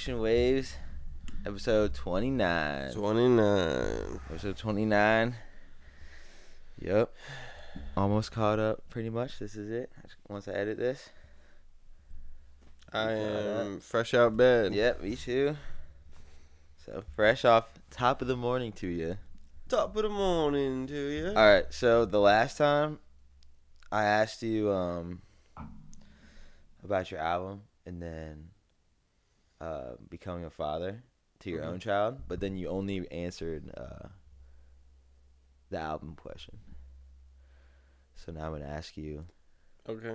Ocean Waves, episode 29. 29. Episode 29. Yep. Almost caught up, pretty much. This is it. Once I edit this. I am fresh out of bed. Yep, me too. So, fresh off top of the morning to you. Top of the morning to you. Alright, so the last time I asked you about your album and then becoming a father to your own child, but then you only answered the album question. So now I'm going to ask you. Okay.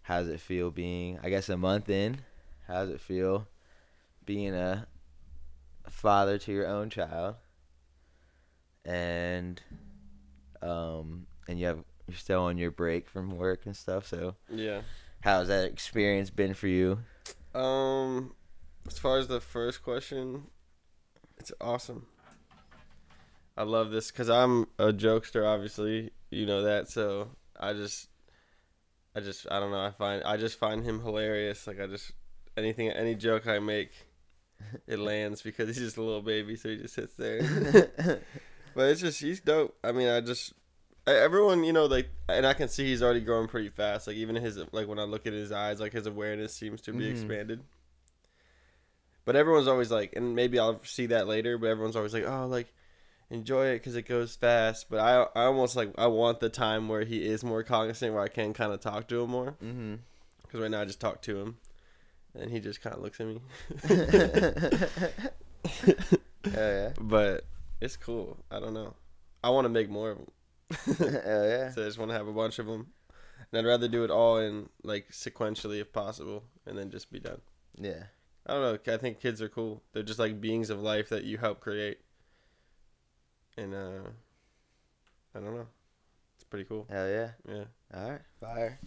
How does it feel being, I guess, a month in? How does it feel being a father to your own child? And you're still on your break from work and stuff, so yeah. How's that experience been for you? As far as the first question, it's awesome. I love this because I'm a jokester, obviously, you know that. So I don't know. I just find him hilarious. Like any joke I make, it lands because he's just a little baby, so he just sits there. But he's dope. I mean, everyone, you know, like, and I can see he's already growing pretty fast. Like, even when I look at his eyes, like, his awareness seems to be expanded. But everyone's always like, and maybe I'll see that later, but everyone's always like, oh, like, enjoy it because it goes fast. But I almost, like, I want the time where he is more cognizant, where I can kind of talk to him more. Because right now I just talk to him, and he just kind of looks at me. Oh, yeah. But it's cool. I don't know. I want to make more of them. Hell yeah. So I just want to have a bunch of them. And I'd rather do it all in, like, sequentially if possible, and then just be done. Yeah. I don't know. I think kids are cool. They're just like beings of life that you help create. And, I don't know. It's pretty cool. Hell yeah. Yeah. All right. Fire.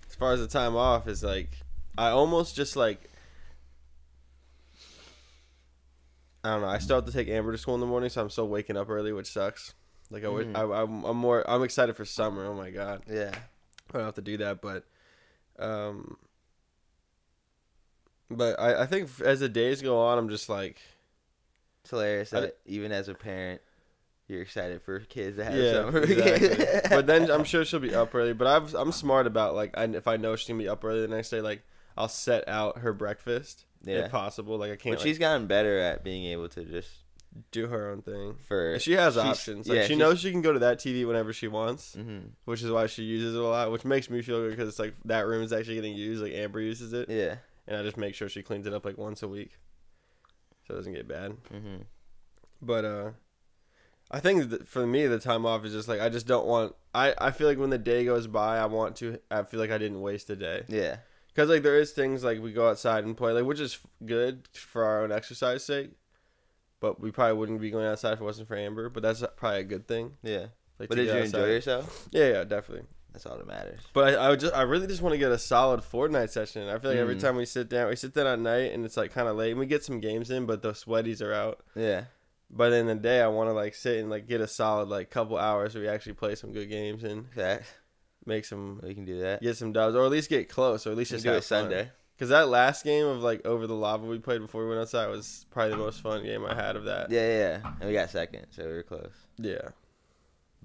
As far as the time off is, like, I almost just, like, I don't know. I still have to take Amber to school in the morning, so I'm still waking up early, which sucks. Like, I'm excited for summer. Oh my god. Yeah. I don't have to do that, but I think as the days go on, I'm just like, It's hilarious that even as a parent, you're excited for kids to have yeah, summer. exactly. But then I'm sure she'll be up early. But I'm smart about, like, if I know she's gonna be up early the next day, like, I'll set out her breakfast if possible. Like, I can't. But she's gotten better at being able to just do her own thing. She has options. Like, she knows she can go to that TV whenever she wants, Mm-hmm. which is why she uses it a lot. Which makes me feel good because it's like that room is actually getting used. Like, Amber uses it. Yeah. And I just make sure she cleans it up like once a week, so it doesn't get bad. Mm-hmm. But I think that for me the time off is just like I just don't want. I feel like when the day goes by, I feel like I didn't waste a day. Yeah. Because, like, there is things like we go outside and play, like, which is good for our own exercise sake. But we probably wouldn't be going outside if it wasn't for Amber. But that's probably a good thing. Yeah. Like, but did you enjoy yourself? Yeah, definitely. That's all that matters. But I really just want to get a solid Fortnite session. I feel like every time we sit down at night and it's, like, kind of late. And we get some games in, but the sweaties are out. Yeah. But in the day, I want to, like, sit and, like, get a solid, like, couple hours where we actually play some good games and make some. We can do that. Get some dubs, or at least get close, or at least just do have it Sunday. Because that last game of, like, Over the Lava we played before we went outside was probably the most fun game I had of that. Yeah. And we got second, so we were close. Yeah.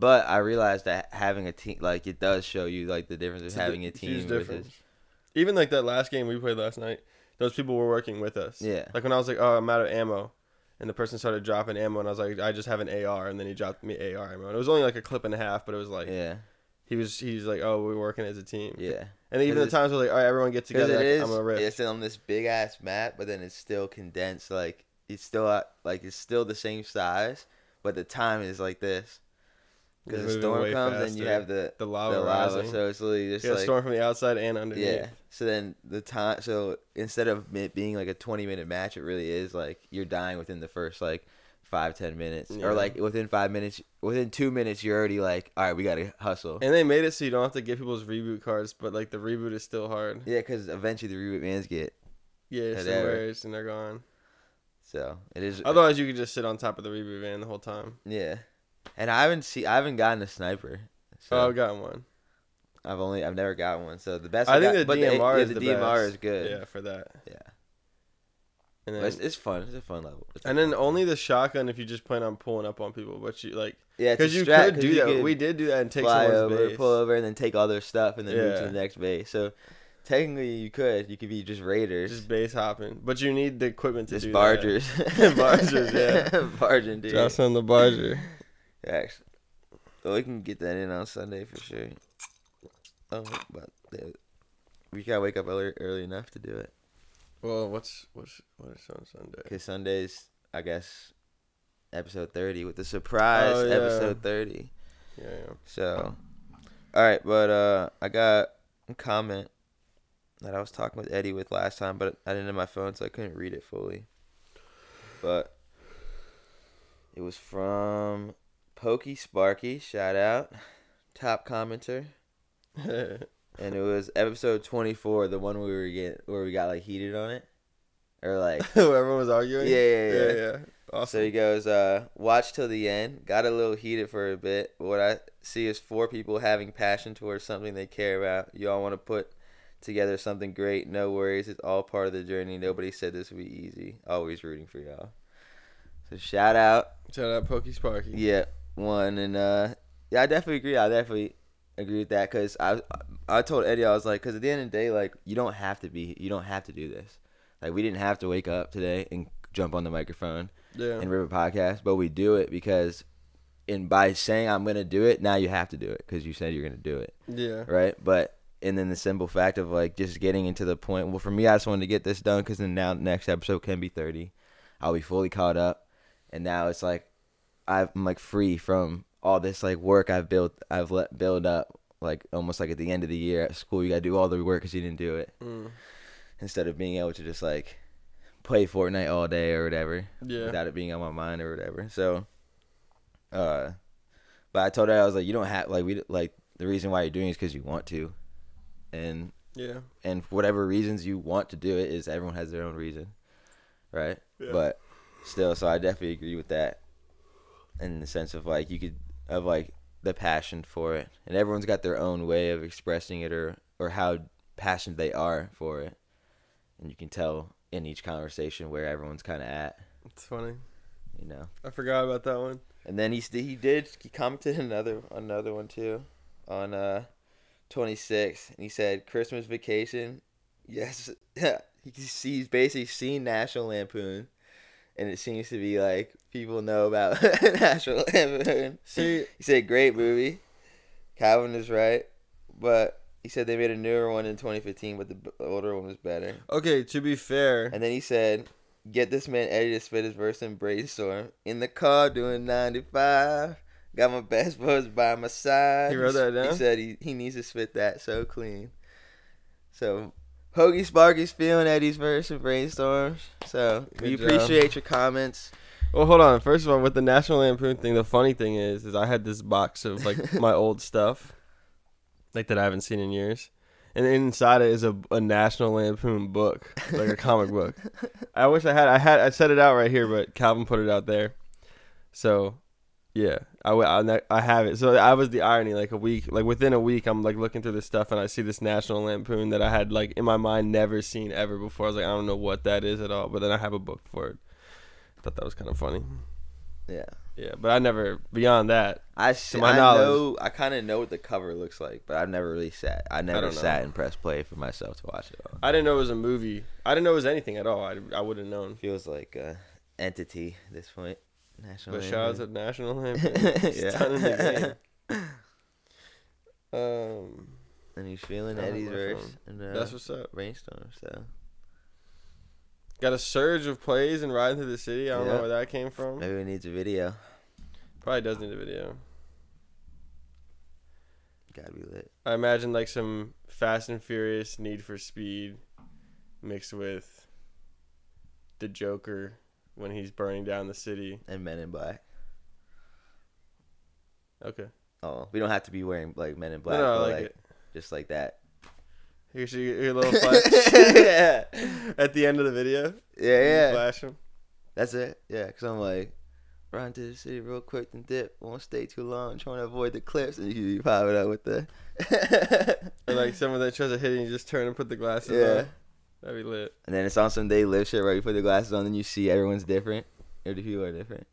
But I realized that having a team, like, it does show you, like, the difference of having a team. Huge difference. Even, like, that last game we played last night, those people were working with us. Yeah. Like, when I was like, oh, I'm out of ammo, and the person started dropping ammo, and I was like, I just have an AR, and then he dropped me AR ammo. And it was only, like, a clip and a half, but it was like, yeah. He's like, oh, we're working as a team. Yeah. And even the times where, like, all right, everyone get together, I'm going to rip. It's on this big-ass map, but then it's still condensed. Like, it's still the same size, but the time is like this. Because the storm comes and you have the lava, so it's literally just like storm from the outside and underneath. Yeah. So then so instead of it being like a 20-minute match, it really is like you're dying within the first like 5-10 minutes, or like within 5 minutes, within 2 minutes, you're already like, all right, we gotta hustle. And they made it so you don't have to get people's reboot cards, but like the reboot is still hard. Yeah, because eventually the reboot vans get somewhere and they're gone. So it is. Otherwise, you could just sit on top of the reboot van the whole time. Yeah. And I haven't gotten a sniper. So I've gotten one. I've never got one. So the best I think the DMR is the the DMR best. is good. Yeah, for that. Yeah. And then, it's fun. It's a fun level. And then only the shotgun if you just plan on pulling up on people. But you like, yeah, because you could do that. We did do that and take someone's base. Pull over, and then take all their stuff, and then move to the next base. So technically, you could be just raiders, just base hopping. But you need the equipment to just do bargers. That. Bargers, yeah, barging, dude. Just on the barger. Yeah, actually, well, we can get that in on Sunday for sure. Oh, but we gotta wake up early enough to do it. Well, what is on Sunday? Because Sunday's, I guess, episode 30 with the surprise episode 30. Yeah. So, all right, but I got a comment that I was talking with Eddie with last time, but I didn't have my phone, so I couldn't read it fully. But it was from Pokey Sparky, shout out, top commenter. And it was episode 24, the one where we got like heated on it, or like where everyone was arguing. Yeah. Awesome. So he goes, watch till the end. Got a little heated for a bit, but what I see is 4 people having passion towards something they care about. You all want to put together something great. No worries, it's all part of the journey. Nobody said this would be easy. Always rooting for y'all. So shout out Pokey Sparky. Yeah, one, and yeah, I definitely agree. Agree with that, because I told Eddie, I was like, because at the end of the day, like, you don't have to do this. Like, we didn't have to wake up today and jump on the microphone and rip a podcast, but we do it because, by saying I'm gonna do it, now you have to do it because you said you're gonna do it. Yeah. Right. But and then the simple fact of like just getting into the point. Well, for me, I just wanted to get this done because then now next episode can be 30. I'll be fully caught up, and now it's like I'm like free from all this like work I've let build up, like almost like at the end of the year at school you gotta do all the work because you didn't do it, instead of being able to just like play Fortnite all day or whatever, without it being on my mind or whatever. So but I told her, I was like, you don't have the reason why you're doing it is because you want to, and whatever reasons you want to do it is everyone has their own reason, right? But still, so I definitely agree with that in the sense of like the passion for it, and everyone's got their own way of expressing it or how passionate they are for it, and you can tell in each conversation where everyone's kind of at. It's funny, I forgot about that one. And then he commented another one too on 26, and he said Christmas Vacation. Yes. He's basically seen National Lampoon, and it seems to be like people know about National Lampoon. See, he said great movie. Calvin is right, but he said they made a newer one in 2015, but the older one was better. Okay, to be fair. And then he said, get this man Eddie to spit his verse and brainstorm. In the car doing 95. Got my best buds by my side. He wrote that down? He said he needs to spit that so clean. So Pokey Sparky's feeling Eddie's verse and brainstorms. So we appreciate your comments. Well, hold on. First of all, with the National Lampoon thing, the funny thing is I had this box of like my old stuff, like that I haven't seen in years, and inside it is a National Lampoon book, like a comic book. I wish I set it out right here, but Calvin put it out there. So, yeah, I have it. So that was the irony. Like within a week, I'm like looking through this stuff and I see this National Lampoon that I had like in my mind never seen ever before. I was like, I don't know what that is at all, but then I have a book for it. I thought that was kind of funny. Yeah, but I never, beyond that, to my knowledge, I kind of know what the cover looks like, but I've never really sat. I never sat and pressed play for myself to watch it all. I didn't know it was a movie. I didn't know it was anything at all. I wouldn't have known. Feels like an entity at this point. National Lampoon. Shout out to National Lampoon. And he's feeling Eddie's verse. And, that's what's up. Brainstorm, so. Got a surge of plays and riding through the city. I don't know where that came from. Maybe it needs a video. Probably does need a video. Gotta be lit. I imagine like some Fast and Furious Need for Speed mixed with the Joker when he's burning down the city. And Men in Black. Okay. Oh, we don't have to be wearing like Men in Black. No, I like it. Just like that. Here's your little flash. Yeah. At the end of the video. Yeah. Flash him. That's it. Yeah, because I'm like, run to the city real quick and dip. Won't stay too long. Trying to avoid the clips. And you pop it up with the. Or like someone that tries to hit it and you just turn and put the glasses on. That'd be lit. And then it's on some They Live shit where you put the glasses on and you see everyone's different. Every people are different.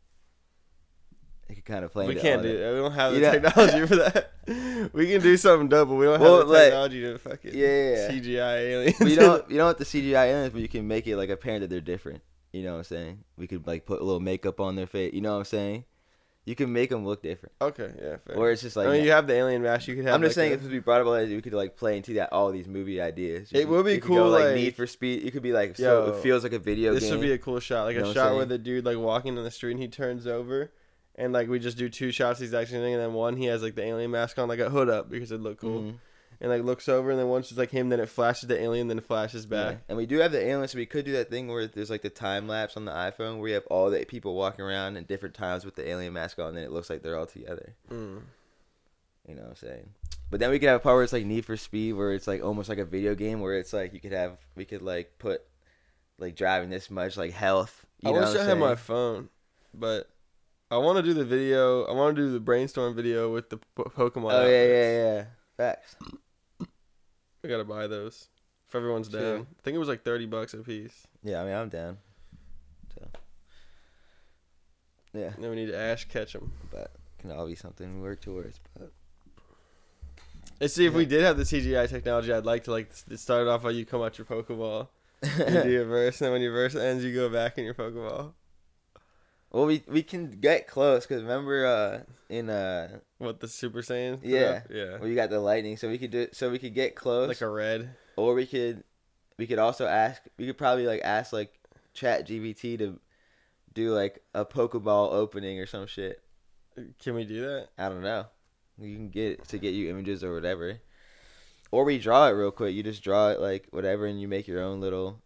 You can kind of play. We can't do that. We don't have the technology for that. We can do something dope, but we don't have the technology to fucking CGI aliens. But you don't have the CGI aliens, but you can make it like apparent that they're different. You know what I'm saying? We could like put a little makeup on their face. You know what I'm saying? You can make them look different. Okay, yeah, fair. Or it's just like, I mean, you have the alien mask. You could have. I'm just saying, if we brought up, we could like play into that all these movie ideas. It would be cool. Like Need for Speed. You could be like, so it feels like a video game. This would be a cool shot, like a shot where the dude like walking on the street and he turns over, and like we just do 2 shots, the exact same thing, and then one he has like the alien mask on, like a hood up because it'd look cool. Mm-hmm. And like looks over, and then once it's like him, then it flashes the alien, then it flashes back. Yeah. And we do have the aliens, so we could do that thing where there's like the time lapse on the iPhone where you have all the people walking around in different times with the alien mask on, and then it looks like they're all together. Mm. You know what I'm saying? But then we could have a part where it's like Need for Speed, where it's like almost like a video game, where it's like we could like put like driving this much like health. I wish I had my phone, but I want to do the video. I want to do the brainstorm video with the Pokemon. Oh yeah. Facts. We gotta buy those if everyone's down. I think it was like $30 a piece. Yeah, I mean I'm down. So yeah. And then we need to Ash catch them. But can all be something we work towards. But let's see if we did have the CGI technology. I'd like to like start off while you come out your Pokeball and do your verse, and then when your verse ends, you go back in your Pokeball. Well, we can get close because remember in what the Super Saiyan? Yeah. Well, you got the lightning, so we could do it. So we could get close, like a red, or we could also ask. We could probably like ask like ChatGPT to do like a Pokeball opening or some shit. Can we do that? I don't know. You can get it to get you images or whatever, or we draw it real quick. You just draw it like whatever, and you make your own little.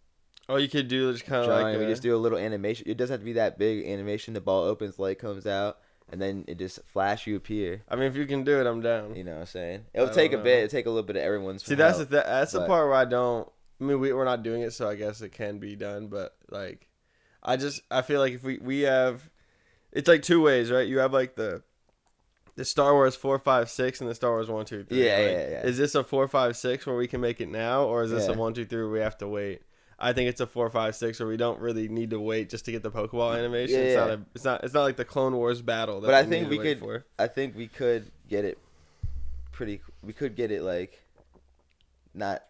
Oh, you could do just kind of like we just do a little animation. It doesn't have to be that big animation. The ball opens, light comes out, and then it just flash you appear. I mean, if you can do it, I'm down. You know what I'm saying? It'll take a bit. It'll take a little bit of everyone's. See, that's the part where I don't. I mean, we're not doing it, so I guess it can be done. But like, I feel like if we have, it's like 2 ways, right? You have like the Star Wars 4, 5, 6 and the Star Wars 1, 2, 3. Yeah, like, yeah. Is this a 4, 5, 6 where we can make it now, or is this a 1, 2, 3 where we have to wait? I think it's a 4, 5, 6 where we don't really need to wait just to get the Pokeball animation. Yeah, it's not like the Clone Wars battle. But I think we could. I think we could get it. We could get it like. Not.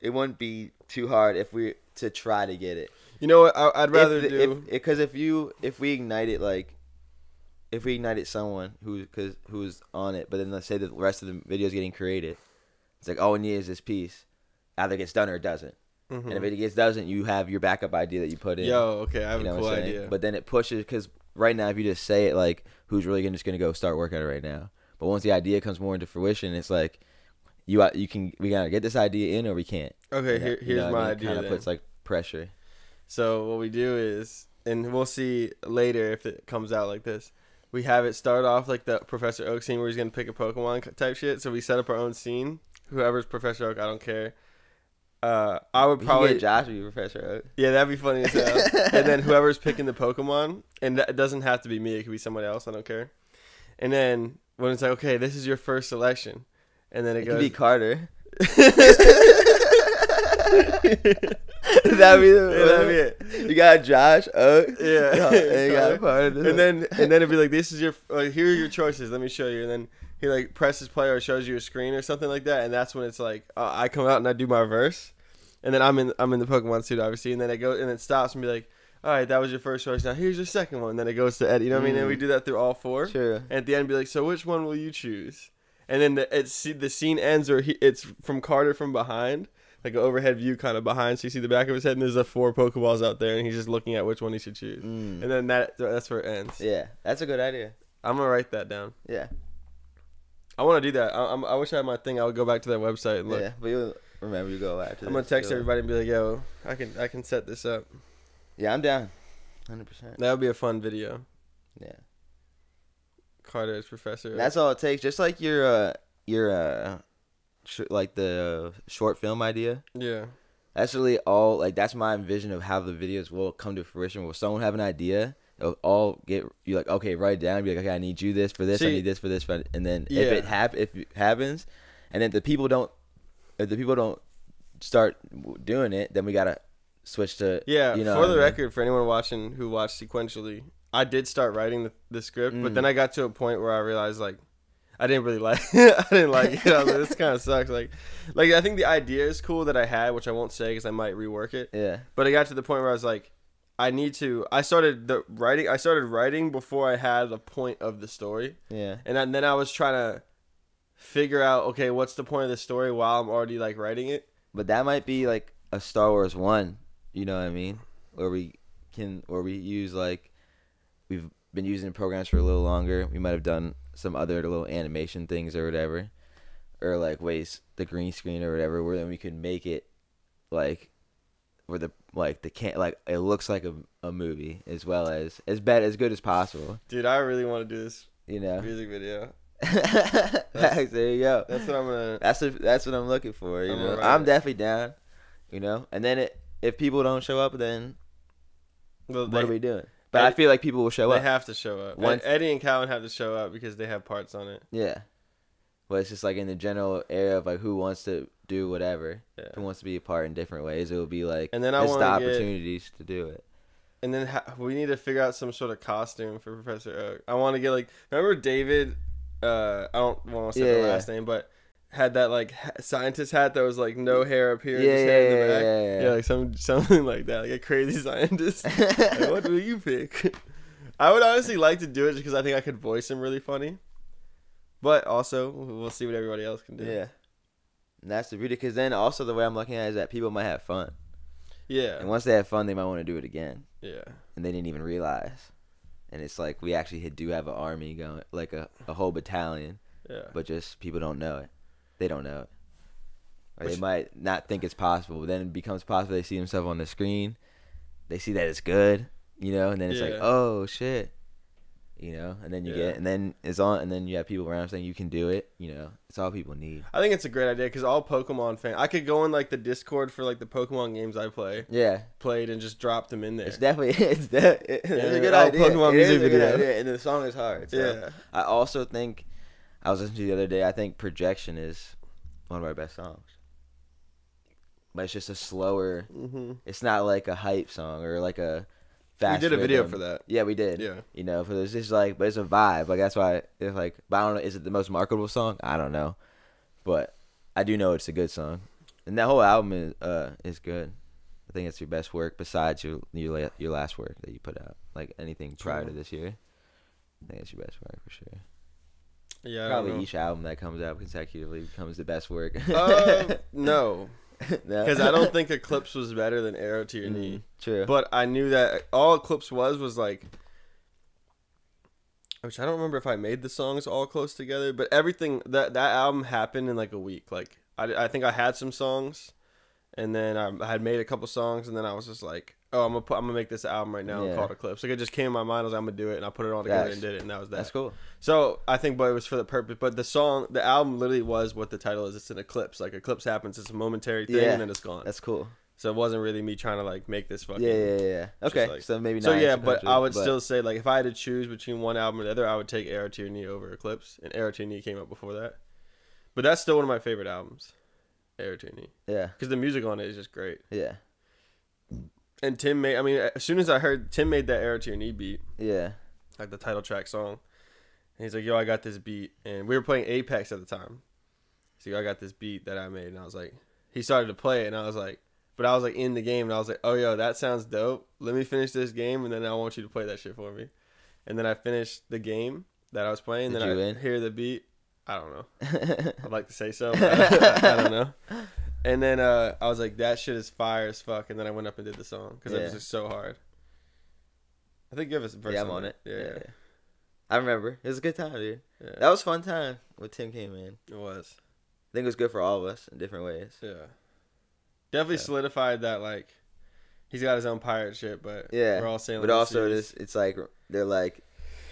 It wouldn't be too hard if we to try to get it. You know what? I'd rather do because if we ignite it like. If we ignited someone who's on it, but then let's say the rest of the video is getting created, it's like all we need is this piece. Either it gets done or it doesn't. Mm-hmm. And if it doesn't, you have your backup idea that you put in. Okay, I have a cool idea. But then it pushes because right now, if you just say it, like, who's really just gonna go start working on it right now? But once the idea comes more into fruition, it's like we gotta get this idea in or we can't. Okay, here's my idea. Kind of puts like pressure. So what we do is, and we'll see later if it comes out like this. We have it start off like the Professor Oak scene where he's going to pick a Pokemon type shit. So we set up our own scene. Whoever's Professor Oak, I don't care. I would probably... Josh would be Professor Oak. Yeah, that'd be funny as hell. And then whoever's picking the Pokemon, and that doesn't have to be me. It could be someone else. I don't care. And then when it's like, okay, this is your first selection. And then it goes... could be Carter. That'd be it. You got Josh Oak. Yeah. And you got Carter. And then it'd be like, this is your... here are your choices. Let me show you. And then he like presses play or shows you a screen or something like that. And that's when it's like, I come out and I do my verse. And then I'm in the Pokemon suit, obviously. And then it goes and it stops and be like, all right, that was your first choice. Now here's your second one. And then it goes to Ed. You know what I mean? And we do that through all 4. Sure. And at the end, be like, so which one will you choose? And then the scene ends where it's from Carter from behind, like an overhead view kind of behind. So you see the back of his head, and there's 4 Pokeballs out there, and he's just looking at which one he should choose. And then that's where it ends. Yeah, that's a good idea. I'm gonna write that down. Yeah. I want to do that. I wish I had my thing. I would go back to that website and look. Yeah, but you'll remember you go back to. I'm gonna text everybody and be like, "Yo, I can set this up." Yeah, I'm down. 100%. That would be a fun video. Yeah. Carter as Professor. That's all it takes. Just like your like the short film idea. Yeah. That's really all. Like that's my vision of how the videos will come to fruition. Will someone have an idea? It'll all get you like, okay, write it down. Be like, okay, I need you this for this. I need this for this. And then if it happens, and then if the people don't start doing it, then we gotta switch to for the record, for anyone watching who watched sequentially, I did start writing the script, but then I got to a point where I realized like I didn't really like I didn't like it. I was like, this kind of sucks. Like I think the idea is cool that I had, which I won't say because I might rework it. Yeah. But I got to the point where I was like, I started writing before I had the point of the story. Yeah. And then I was trying to figure out, okay, what's the point of the story while I'm already like writing it. But that might be like a Star Wars 1, you know what I mean? Where we use like, we've been using programs for a little longer. We might have done some other little animation things or whatever, or like the green screen or whatever, where then we could make it like where it looks like a movie as well as good as possible. Dude, I really want to do this music video. There you go. That's what I'm gonna. That's what I'm looking for. You know, I'm definitely down. You know, and then if people don't show up, then what are we doing? But I feel like people will show up. They have to show up. Eddie and Calvin have to show up because they have parts on it. Yeah. But it's just like in the general area of like who wants to do whatever, who wants to be a part in different ways. It will be like, and then I want the opportunities to do it. And then we need to figure out some sort of costume for Professor Oak. I want to get like, remember David? I don't want to say the last name, but had that like scientist hat that was like no hair up here, just hair in the back. Yeah, like something like that, like a crazy scientist. Like, what will you pick? I would honestly like to do it just because I think I could voice him really funny. But also, we'll see what everybody else can do. Yeah, and that's the beauty. Because then also the way I'm looking at it is that people might have fun. Yeah. And once they have fun, they might want to do it again. Yeah. And they didn't even realize. And it's like we actually do have an army going, like a whole battalion. Yeah. But just people don't know it. They don't know it. Or they might not think it's possible, but then it becomes possible. They see themselves on the screen. They see that it's good, you know, and then it's like, oh, shit. You know, and then and then it's on, and then you have people around saying you can do it. You know, it's all people need. I think it's a great idea because all Pokemon fans, I could go in like the Discord for like the Pokemon games I played and just drop them in there. It's definitely it's a good idea. Pokemon music video, and the song is hard. So I also think I was listening to the other day. I think Projection is one of our best songs, but it's just a slower. Mm-hmm. It's not like a hype song or like a. We did a video for that. Yeah, we did. Yeah. You know, for this, it's like, but it's a vibe. Like that's why it's like. But I don't know. Is it the most marketable song? I don't know, but I do know it's a good song, and that whole album is good. I think it's your best work besides your last work that you put out. Like anything prior to this year, I think it's your best work for sure. Yeah, probably each album that comes out consecutively becomes the best work. No. Because I don't think Eclipse was better than Arrow to Your Knee. True. But I knew that all Eclipse was like, which I don't remember if I made the songs all close together, but everything, that album happened in like a week. Like, I think I had some songs, and then I had made a couple songs, and then I was just like, oh, I'm gonna make this album right now and call it Eclipse. Like, it just came in my mind. I was like, I'm gonna do it, and I put it all together and did it, and that was that. That's cool. So I think, but it was for the purpose. But the album literally was what the title is. It's an eclipse. Like, eclipse happens. It's a momentary thing, and then it's gone. That's cool. So it wasn't really me trying to like make this fucking. Yeah. Okay, like, so maybe not. So yeah, but I would still say like if I had to choose between one album or the other, I would take Arrow to Your Knee over Eclipse, and Arrow to Your Knee came out before that. But that's still one of my favorite albums, Arrow to Your Knee. Yeah. Because the music on it is just great. Yeah. And Tim made. I mean, as soon as I heard Tim made that Arrow to Your Knee beat. Yeah. Like the title track song. And he's like, yo, I got this beat. And we were playing Apex at the time. So I got this beat that I made. And I was like, he started to play it. And I was like, but I was like in the game. And I was like, oh, yo, that sounds dope. Let me finish this game. And then I want you to play that shit for me. And then I finished the game that I was playing. Then I hear the beat. I don't know. I'd like to say so. But I don't know. And then I was like, that shit is fire as fuck. And then I went up and did the song. Because it was just so hard. I think give us a verse. Yeah, I'm on it. Yeah. I remember. It was a good time, dude. Yeah. That was a fun time when Tim came in. It was. I think it was good for all of us in different ways. Yeah. Definitely solidified that, like, he's got his own pirate ship, but we're all sailing. But also, it's like, they're like,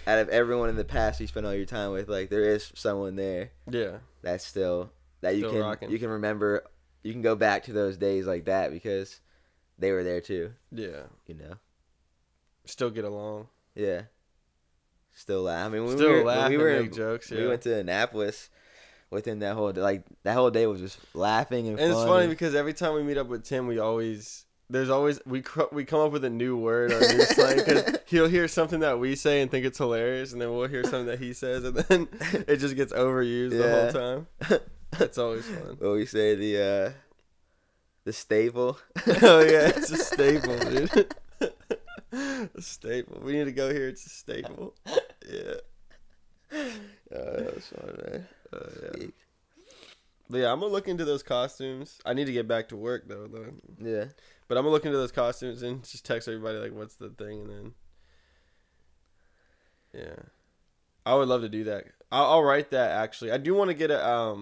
out of everyone in the past you spent all your time with, like, there is someone there. Yeah. That's still you can remember. You can go back to those days like that because they were there too. Yeah. You know. Still get along. Yeah. Still laugh. I mean, when we were make jokes. Yeah. We went to Annapolis. within that whole day. Like, that whole day was just laughing and fun. And it's funny because every time we meet up with Tim, we come up with a new word or a new slang, because he'll hear something that we say and think it's hilarious, and then we'll hear something that he says, and then it just gets overused the whole time. It's always fun. What we say, the staple. Oh yeah, it's a staple, dude. A staple. We need to go here. It's a staple. Yeah. That was fun, man. Yeah. But yeah, I'm gonna look into those costumes. I need to get back to work though. Yeah. But I'm gonna look into those costumes and just text everybody like, what's the thing, and then yeah, I would love to do that. I'll write that actually. I do want to get a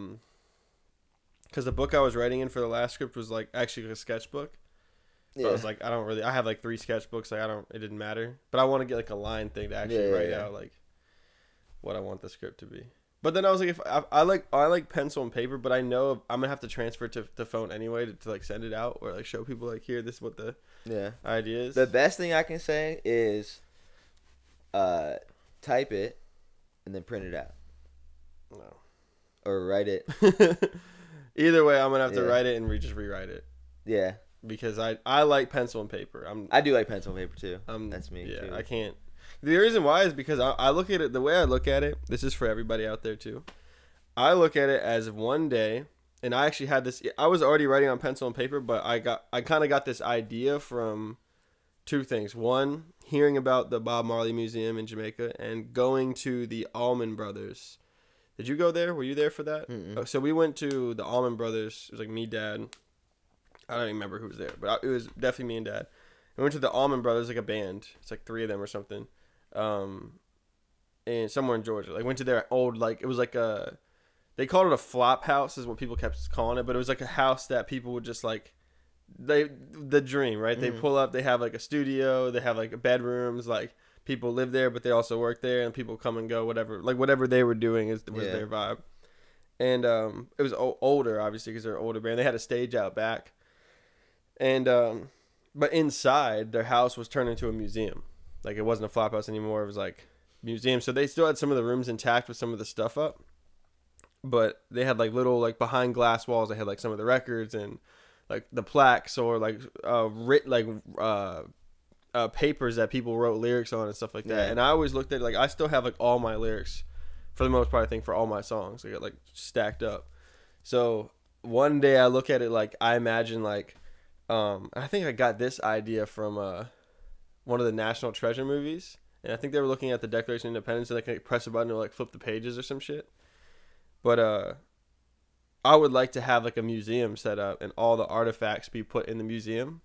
because the book I was writing in for the last script was like actually a sketchbook. Yeah. But I was like, I have like 3 sketchbooks. Like it didn't matter. But I want to get like a line thing to actually write out like what I want the script to be. But then I was like, if I like pencil and paper, but I know I'm gonna have to transfer it to phone anyway to like send it out or like show people like, here, this is what the idea is. The best thing I can say is type it and then print it out. No. Or write it. Either way, I'm gonna have to write it and just rewrite it. Yeah. Because I like pencil and paper. I do like pencil and paper too. That's me. Yeah, too. I can't. The reason why is because I look at it, the way I look at it, this is for everybody out there too. I look at it as one day, and I actually had this, I was already writing on pencil and paper, but I kind of got this idea from 2 things. One, hearing about the Bob Marley Museum in Jamaica and going to the Allman Brothers. Did you go there? Were you there for that? Mm-mm. So we went to the Allman Brothers. It was like me, Dad. I don't even remember who was there, but it was definitely me and Dad. We went to the Allman Brothers, like a band. It's like 3 of them or something. And somewhere in Georgia, like went to their old, like it was like they called it a flop house is what people kept calling it, but it was like a house that people would just like, the dream, right? Mm-hmm. They pull up, they have like a studio, they have like bedrooms, like people live there, but they also work there, and people come and go, whatever they were doing was their vibe. And it was older, obviously, because they're an older band. They had a stage out back, and but inside their house was turned into a museum. Like, it wasn't a flop house anymore. It was, like, museum. So they still had some of the rooms intact with some of the stuff up. But they had, like, little, like, behind glass walls. They had, like, some of the records and, like, the plaques or, like, papers that people wrote lyrics on and stuff like that. Yeah. And I always looked at it, like, I still have, like, all my lyrics, for the most part, I think, for all my songs. They got, like, stacked up. So one day I look at it, like, I imagine, like, I think I got this idea from one of the National Treasure movies, and I think they were looking at the Declaration of Independence, and they could press a button or like flip the pages or some shit. But I would like to have like a museum set up and all the artifacts be put in the museum.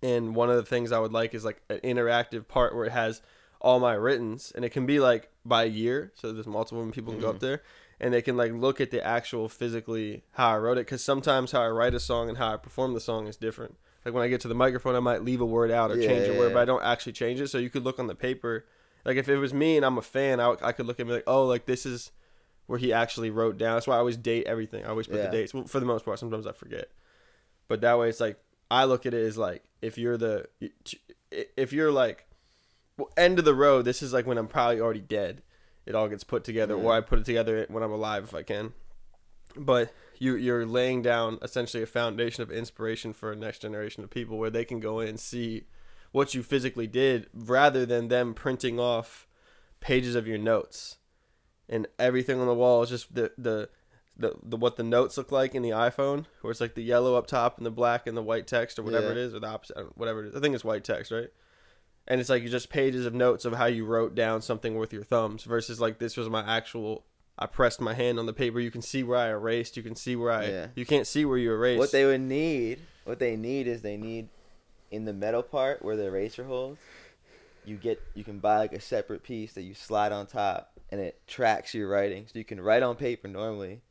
And one of the things I would like is like an interactive part where it has all my writtens, and it can be like by year, so there's multiple people can go up there, and they can like look at the actual physically how I wrote it, because sometimes how I write a song and how I perform the song is different. Like when I get to the microphone, I might leave a word out or change a word, but I don't actually change it. So you could look on the paper. Like if it was me and I'm a fan, I could look at me like, oh, like this is where he actually wrote down. That's why I always date everything. I always put the dates. Well, for the most part, sometimes I forget. But that way it's like, I look at it as like, if you're like, well, end of the road, this is like when I'm probably already dead. It all gets put together, or I put it together when I'm alive if I can. But you're laying down essentially a foundation of inspiration for a next generation of people, where they can go in and see what you physically did, rather than them printing off pages of your notes. And everything on the wall is just the what the notes look like in the iPhone, where it's like the yellow up top and the black and the white text, or whatever it is, or the opposite, whatever it is. I think it's white text, right? And it's like just pages of notes of how you wrote down something with your thumbs, versus like this was my actual, I pressed my hand on the paper. You can see where I erased. You can see where you can't see where you erased. What they need is in the metal part where the eraser holds, you can buy like a separate piece that you slide on top, and it tracks your writing. So you can write on paper normally,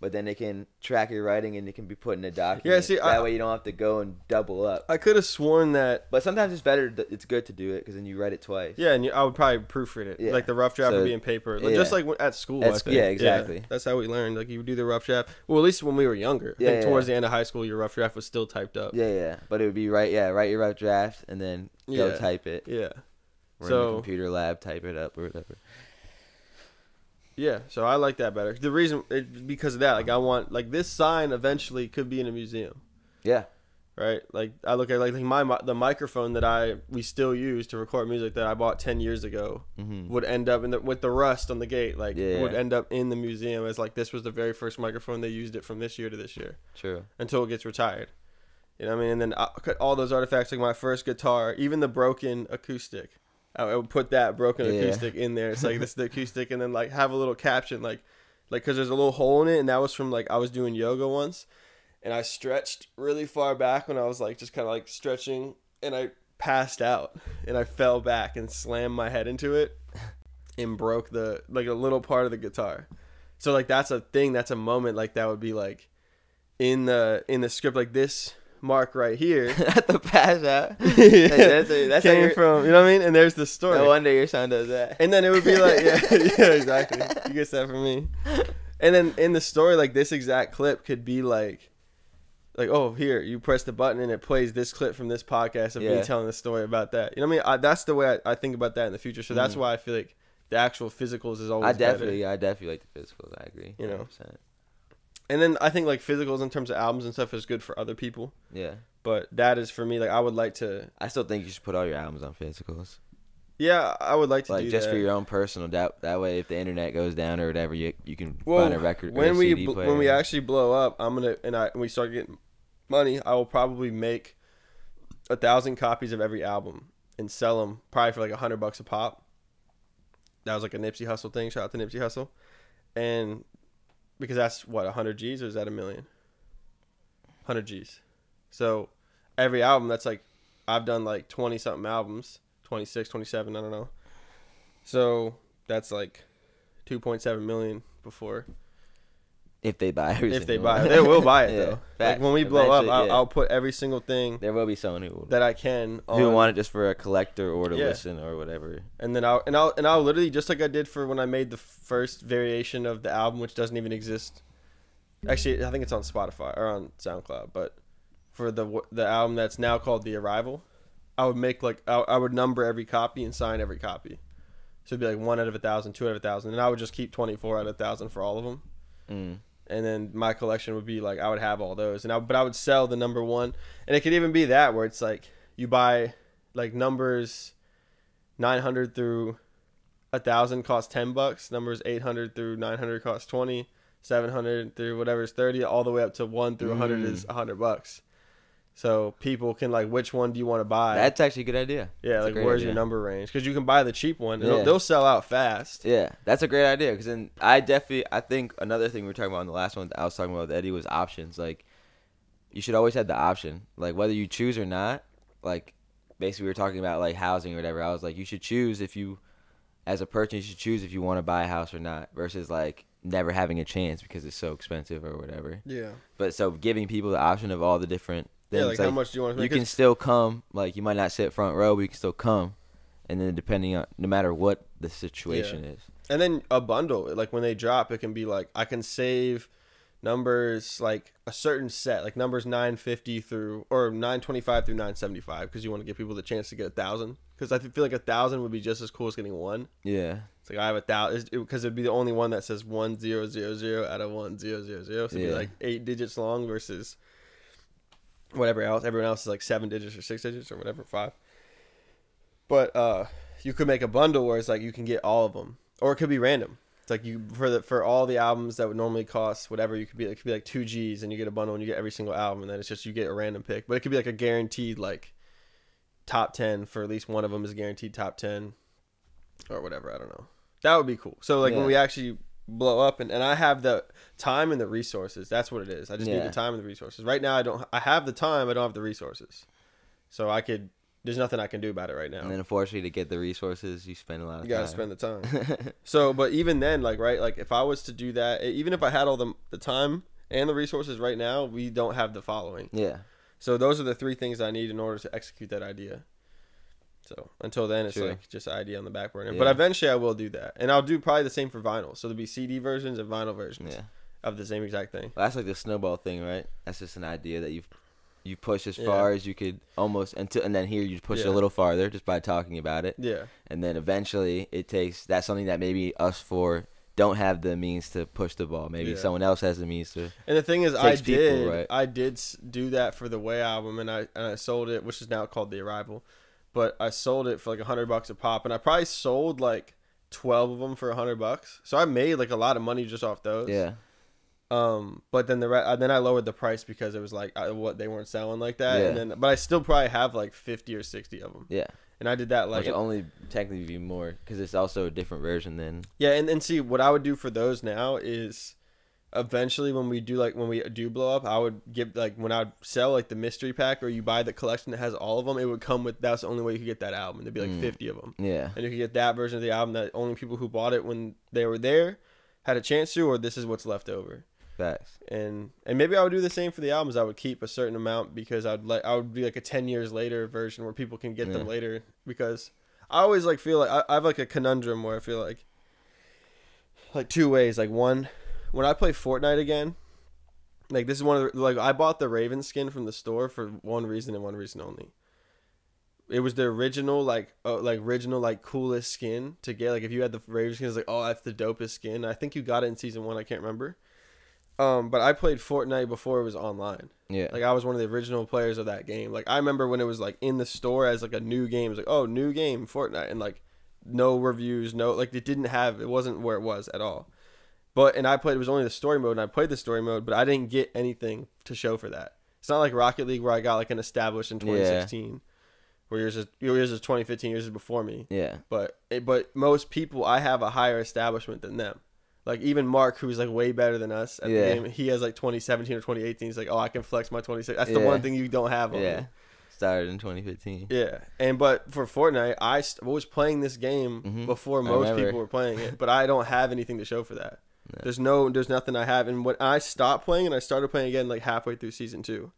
but then it can track your writing, and it can be put in a document. Yeah, see, that way you don't have to go and double up. I could have sworn that, but sometimes it's good to do it, because then you write it twice. Yeah, and I would probably proofread it. Yeah. Like the rough draft would be in paper, just like at school. I think. Yeah, exactly. Yeah, that's how we learned. Like you would do the rough draft. Well, at least when we were younger. I think towards the end of high school, your rough draft was still typed up. Yeah. But it would be write your rough draft and then go type it. Yeah. Or in the computer lab, type it up or whatever. Yeah, so I like that better. The reason because of that, like I want like this sign eventually could be in a museum. Yeah. Right, like I look at like the microphone that we still use to record music that I bought 10 years ago would end up with the rust on the gate, like would end up in the museum as like this was the very first microphone they used it from this year to this year. True. Until it gets retired, you know what I mean? And then all those artifacts, like my first guitar, even the broken acoustic, I would put that broken acoustic in there. It's like this is the acoustic, and then like have a little caption like because there's a little hole in it, and that was from like I was doing yoga once. And I stretched really far back when I was like just kind of like stretching, and I passed out and I fell back and slammed my head into it and broke like a little part of the guitar. So like that's a thing, that's a moment like that would be like in the script, like this mark right here at the pass out. That's came from, you know what I mean? And there's the story. No wonder your son does that. And then it would be like yeah exactly. You get that from me. And then in the story, like this exact clip could be like, oh, here, you press the button and it plays this clip from this podcast of me telling the story about that. You know what I mean? That's the way I think about that in the future. So that's why I feel like the actual physicals is always better. I definitely like the physicals. I agree. 100%. You know? And then I think like physicals in terms of albums and stuff is good for other people. Yeah. But that is for me, like I would like to. I still think you should put all your albums on physicals. Yeah, I would like to do just that. For your own personal. That way, if the internet goes down or whatever, you can find a record. When or a CD player. When we actually blow up, when we start getting money, I will probably make 1,000 copies of every album and sell them probably for like $100 a pop. That was like a Nipsey Hussle thing. Shout out to Nipsey Hussle. And because that's what, 100 G's or is that a million? 100 G's. So every album, that's like, I've done like 20 something albums, 26, 27, I don't know. So that's like 2.7 million before. If they buy every If they buy it. They will buy it, though. Like when we blow up, I'll put every single thing. There will be someone who that I can. Who want it just for a collector or to listen or whatever. And then I'll literally, just like I did for when I made the first variation of the album, which doesn't even exist. Actually, I think it's on Spotify or on SoundCloud. But for the album that's now called The Arrival, I would make like I would number every copy and sign every copy. So it'd be like 1 out of 1,000, 2 out of 1,000, and I would just keep 24 out of 1,000 for all of them. And then my collection would be like I would have all those, but I would sell the number one, and it could even be that where it's like you buy like numbers 900 through 1,000 cost $10, numbers 800 through 900 cost 20, 700 through whatever is 30, all the way up to 1 through 100 is $100. So people can like, which one do you want to buy? That's actually a good idea. Yeah, like where's your number range? Because you can buy the cheap one. They'll sell out fast. Yeah, that's a great idea. Because then I think another thing we were talking about in the last one that I was talking about with Eddie was options. Like, you should always have the option. Like, whether you choose or not, like, basically we were talking about like housing or whatever. I was like, you should choose as a person, you should choose if you want to buy a house or not versus like never having a chance because it's so expensive or whatever. Yeah. But so giving people the option of all the different things. Yeah, like how much do you want to make? You can still come, like you might not sit front row, but you can still come. And then depending on, no matter what the situation is. And then a bundle, like when they drop, it can be like, I can save numbers, like a certain set, like numbers 950 through, or 925 through 975, because you want to give people the chance to get 1,000. Because I feel like 1,000 would be just as cool as getting one. Yeah. It's like I have 1,000, because it'd be the only one that says 1000 out of 1000. So it'd be like 8 digits long versus whatever else. Everyone else is like 7 digits or 6 digits or whatever, 5. But you could make a bundle where it's like you can get all of them, or it could be random. It's like you for all the albums that would normally cost whatever, it could be like 2 G's and you get a bundle and you get every single album, and then it's just you get a random pick. But it could be like a guaranteed like top 10 for at least one of them is a guaranteed top 10 or whatever. I don't know. That would be cool. So like when we actually blow up and I have the time and the resources, that's what it is. I just need the time and the resources. Right now I have the time, I don't have the resources. So there's nothing I can do about it right now. And then unfortunately to get the resources, you spend a lot of time. You got to spend the time. So, but even then, like, right, like if I was to do that, even if I had all the time and the resources right now, we don't have the following. Yeah. So those are the 3 things I need in order to execute that idea. So until then, it's like just an idea on the back burner. Yeah. But eventually I will do that. And I'll do probably the same for vinyl. So there'll be CD versions and vinyl versions of the same exact thing. Well, that's like the snowball thing, right? That's just an idea that you push as far as you could almost and then here you push it a little farther just by talking about it. Yeah. And then eventually that's something that maybe us 4 don't have the means to push the ball. Maybe someone else has the means to. And the thing is, I did do that for the Way album, and I sold it, which is now called The Arrival, but I sold it for like $100 a pop, and I probably sold like 12 of them for $100. So I made like a lot of money just off those. Yeah. But then then I lowered the price because it was like what they weren't selling like that. Yeah. And then, but I still probably have like 50 or 60 of them. Yeah. And I did that like. Which only technically be more because it's also a different version than. Yeah, and see what I would do for those now is, eventually when we do blow up, I would give like when I would sell like the mystery pack or you buy the collection that has all of them, it would come with that's the only way you could get that album. There'd be like 50 of them. Yeah. And you could get that version of the album that only people who bought it when they were there had a chance to, or this is what's left over. Facts. And maybe I would do the same for the albums. I would keep a certain amount because I would be like a 10 years later version where people can get them later, because I always like feel like I have like a conundrum where I feel like two ways. Like one, when I play Fortnite again, like this is one of the, like I bought the Raven skin from the store for one reason and one reason only. It was the original original coolest skin to get. Like if you had the Raven skin, it's like, oh, that's the dopest skin. I think you got it in season 1. I can't remember. But I played Fortnite before it was online. Yeah. Like I was one of the original players of that game. Like I remember when it was like in the store as like a new game. It was like, oh, new game, Fortnite, and like no reviews, no, like it wasn't where it was at all. But and it was only the story mode, and I played the story mode, but I didn't get anything to show for that. It's not like Rocket League where I got like an established in 2016. Where yours is 2015, yours is before me. Yeah. But most people, I have a higher establishment than them. Like even Mark, who's like way better than us at the game, he has like 2017 or 2018. He's like, oh, I can flex my 26. That's the one thing you don't have on me. Started in 2015. Yeah, but for Fortnite, I was playing this game before most people were playing it, but I don't have anything to show for that. No. There's nothing I have. And when I stopped playing and I started playing again like halfway through season 2.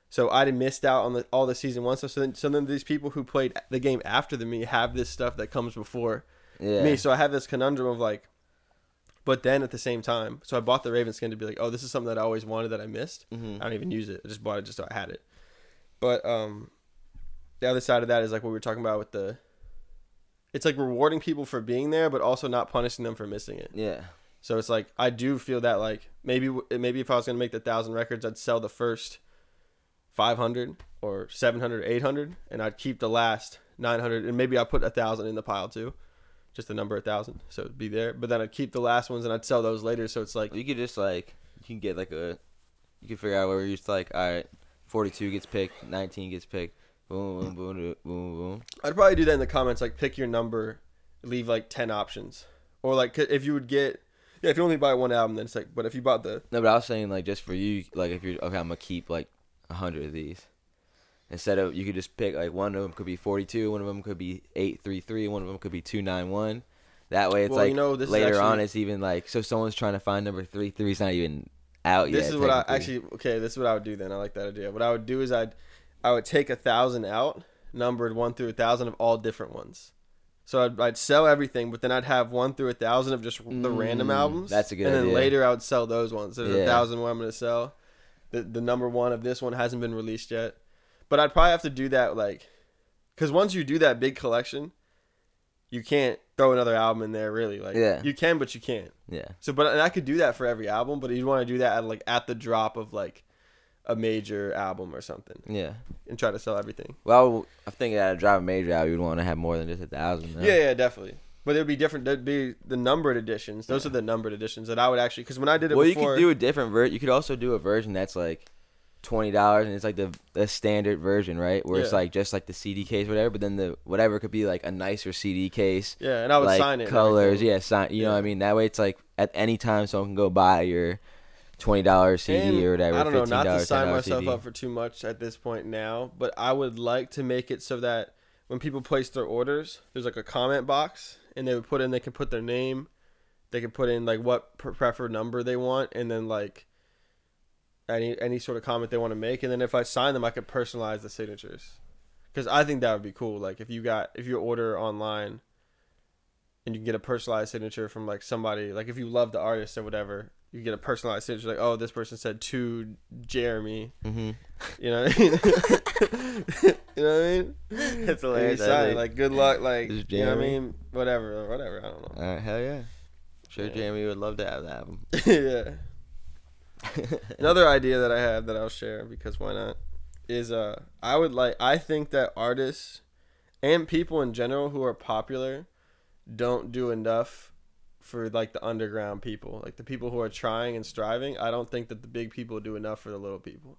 So I missed out on all the season 1 stuff. So then these people who played the game after me have this stuff that comes before me. So I have this conundrum of like, but then at the same time, so I bought the Raven skin to be like, oh, this is something that I always wanted that I missed. I don't even use it. I just bought it just so I had it. But the other side of that is like what we were talking about with it's like rewarding people for being there, but also not punishing them for missing it. Yeah. So it's like, I do feel that like maybe if I was going to make the 1,000 records, I'd sell the first 500 or 700 or 800, and I'd keep the last 900, and maybe I'd put 1,000 in the pile too. Just the number 1,000, so it'd be there. But then I'd keep the last ones and I'd sell those later. So it's like you could just like you can get like you can figure out where you're just like, all right, 42 gets picked, 19 gets picked, boom, boom, boom, boom, boom. I'd probably do that in the comments, like pick your number, leave like 10 options, or like if you would get if you only buy one album, then it's like. But if you bought the but I was saying like just for you, like if you're okay, I'm gonna keep like 100 of these. Instead of, you could just pick, like, one of them could be 42, one of them could be 833, one of them could be 291. That way, it's later on, it's even like, so someone's trying to find number 33, it's not even out yet. This is what this is what I would do then. I like that idea. What I would do is I would take 1,000 out, numbered 1 through 1,000 of all different ones. So I'd sell everything, but then I'd have 1 through 1,000 of just the random albums. That's a good idea. And then later I would sell those ones. There's 1,000 where I'm going to sell. The number 1 of this one hasn't been released yet. But I'd probably have to do that, like, because once you do that big collection, you can't throw another album in there, really. Like, you can, but you can't. Yeah. So, and I could do that for every album, but you'd want to do that at the drop of like a major album or something. Yeah. And try to sell everything. Well, I think at a drop of a major album, you'd want to have more than just 1,000. Yeah, definitely. But it would be different. There'd be the numbered editions. Those are the numbered editions that I would actually, because when I did it before. You could do a different version. You could also do a version that's like $20 and it's like the standard version, right? Where it's like just like the CD case, whatever. But then the whatever could be like a nicer CD case. Yeah, and I would sign it. Colors, sign. You know what I mean? That way, it's like at any time someone can go buy your $20 CD or whatever. I don't know, not to sign myself up for too much at this point now, but I would like to make it so that when people place their orders, there's like a comment box, and they can put their name, they can put in like what preferred number they want, and then like any sort of comment they want to make, and then if I sign them, I could personalize the signatures, because I think that would be cool. Like if you order online and you can get a personalized signature from like somebody, like if you love the artist or whatever, you get a personalized signature, like, oh, this person said to Jeremy. Mm-hmm. You know what I mean? You know what I mean? It's hilarious. Like good luck, like, you know what I mean? Whatever, I don't know. Hell yeah. Sure, Jeremy would love to have that album. Yeah. Another idea that I have that I'll share, because why not, is I think that artists and people in general who are popular don't do enough for like the underground people, like the people who are trying and striving. I don't think that the big people do enough for the little people.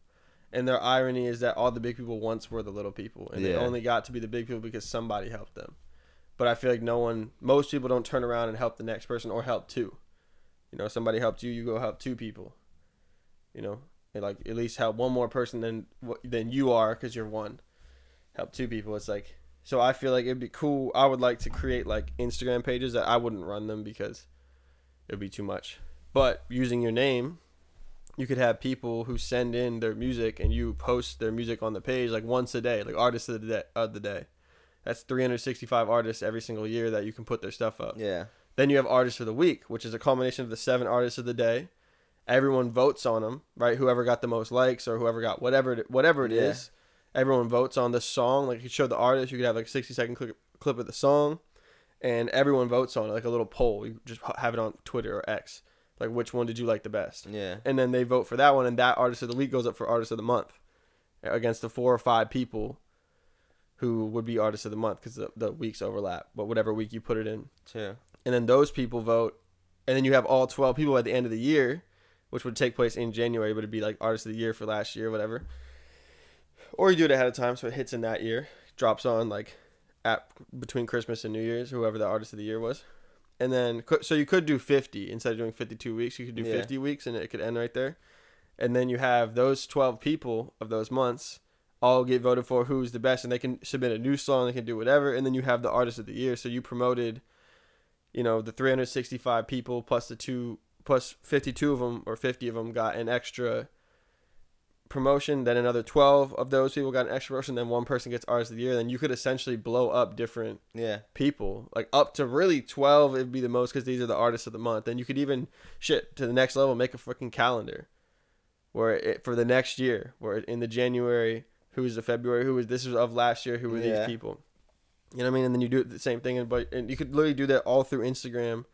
And their irony is that all the big people once were the little people, and they only got to be the big people because somebody helped them. But I feel like most people don't turn around and help the next person or help two. You know, somebody helped you, you go help two people. You know, and like at least help one more person than you are, because you're one. Help two people. It's like, so I feel like it'd be cool. I would like to create like Instagram pages that I wouldn't run them because it'd be too much. But using your name, you could have people who send in their music and you post their music on the page like once a day, like artists of the day. That's 365 artists every single year that you can put their stuff up. Yeah. Then you have artists of the week, which is a culmination of the 7 artists of the day. Everyone votes on them, right? Whoever got the most likes or whoever got whatever it is, everyone votes on the song. Like you show the artist, you could have like a 60-second clip of the song, and everyone votes on it, like a little poll. You just have it on Twitter or X, like which one did you like the best? Yeah. And then they vote for that one, and that artist of the week goes up for artist of the month against the 4 or 5 people who would be artist of the month because the weeks overlap, but whatever week you put it in. Sure. And then those people vote, and then you have all 12 people at the end of the year, which would take place in January, but it'd be like artist of the year for last year, whatever. Or you do it ahead of time, so it hits in that year, drops on like between Christmas and New Year's, whoever the artist of the year was. And then, so you could do 50 instead of doing 52 weeks. You could do 50 weeks, and it could end right there. And then you have those 12 people of those months all get voted for who's the best, and they can submit a new song, they can do whatever, and then you have the artist of the year. So you promoted, you know, the 365 people plus 52 of them or 50 of them got an extra promotion, then another 12 of those people got an extra promotion, then one person gets artist of the year. Then you could essentially blow up different people, like up to really 12 it'd be the most, because these are the artists of the month. Then you could even to the next level, make a freaking calendar where for the next year, where in the January, who is the February, this was of last year, who were these people, you know what I mean? And then you do the same thing, and you could literally do that all through Instagram,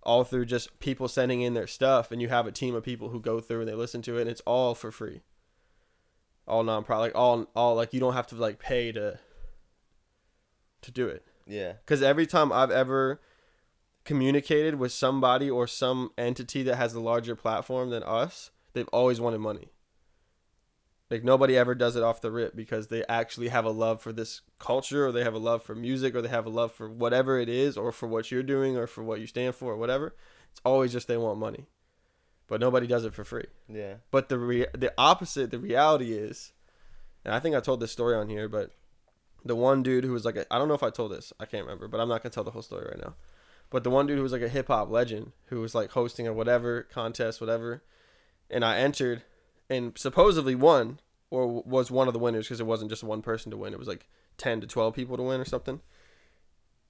all through just people sending in their stuff, and you have a team of people who go through and they listen to it, and it's all for free, all non-profit, like all like you don't have to like pay to do it. Yeah. Because every time I've ever communicated with somebody or some entity that has a larger platform than us, they've always wanted money. Like nobody ever does it off the rip because they actually have a love for this culture, or they have a love for music, or they have a love for whatever it is, or for what you're doing, or for what you stand for, or whatever. It's always just they want money, but nobody does it for free. Yeah. But the opposite, the reality is, and I think I told this story on here, but the one dude who was like I don't know if I told this, I can't remember, but I'm not gonna tell the whole story right now. But the one dude who was like a hip hop legend, who was like hosting a whatever contest, whatever, and I entered and supposedly won, or was one of the winners, because it wasn't just one person to win. It was like 10 to 12 people to win or something.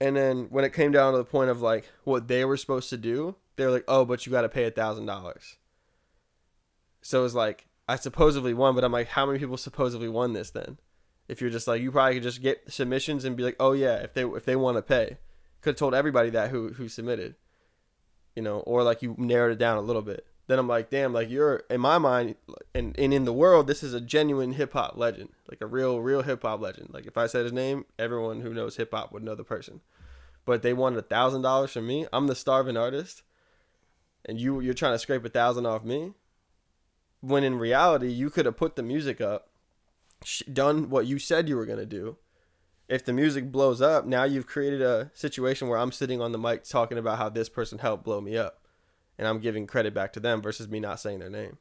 And then when it came down to the point of like what they were supposed to do, they were like, oh, but you got to pay $1,000. So it was like, I supposedly won, but I'm like, how many people supposedly won this then? If you're just like, you probably could just get submissions and be like, oh yeah, if they want to pay. Could have told everybody that who submitted, you know, or like you narrowed it down a little bit. Then I'm like, damn, like you're, in my mind, and in the world, this is a genuine hip-hop legend, like a real hip-hop legend. Like if I said his name, everyone who knows hip-hop would know the person. But they wanted $1,000 from me. I'm the starving artist, and you're trying to scrape $1,000 off me, when in reality, you could have put the music up, done what you said you were going to do. If the music blows up, now you've created a situation where I'm sitting on the mic talking about how this person helped blow me up. And I'm giving credit back to them versus me not saying their name.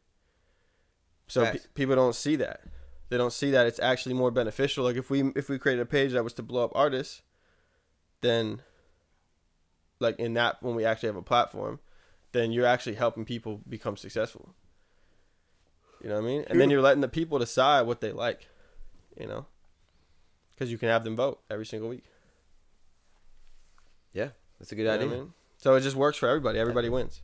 So people don't see that. They don't see that it's actually more beneficial. Like if we created a page that was to blow up artists, then like in that, when we actually have a platform, then you're actually helping people become successful. You know what I mean? And then you're letting the people decide what they like, you know, because you can have them vote every single week. Yeah, that's a good idea. I mean? So it just works for everybody. Everybody wins.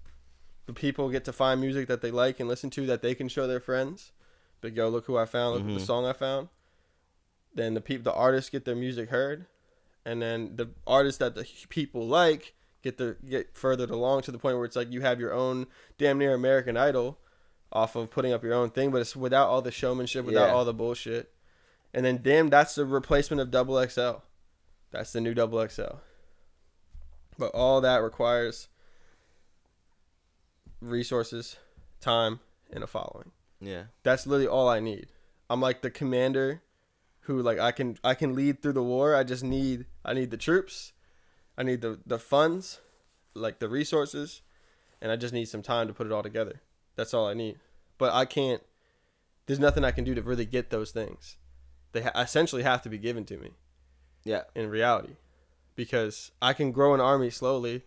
The people get to find music that they like and listen to that they can show their friends. But yo, look who I found. Look at the song I found. Then the artists get their music heard, and then the artists that the people like get furthered along to the point where it's like you have your own damn near American Idol off of putting up your own thing, but it's without all the showmanship, without all the bullshit. And then that's the replacement of double XL. That's the new double XL. But all that requires resources, time, and a following. Yeah. That's literally all I need. I'm like the commander who like I can lead through the war. I need the troops. I need the funds, like the resources, and I just need some time to put it all together. That's all I need. But I can't, there's nothing I can do to really get those things. They essentially have to be given to me. Yeah. In reality. Because I can grow an army slowly,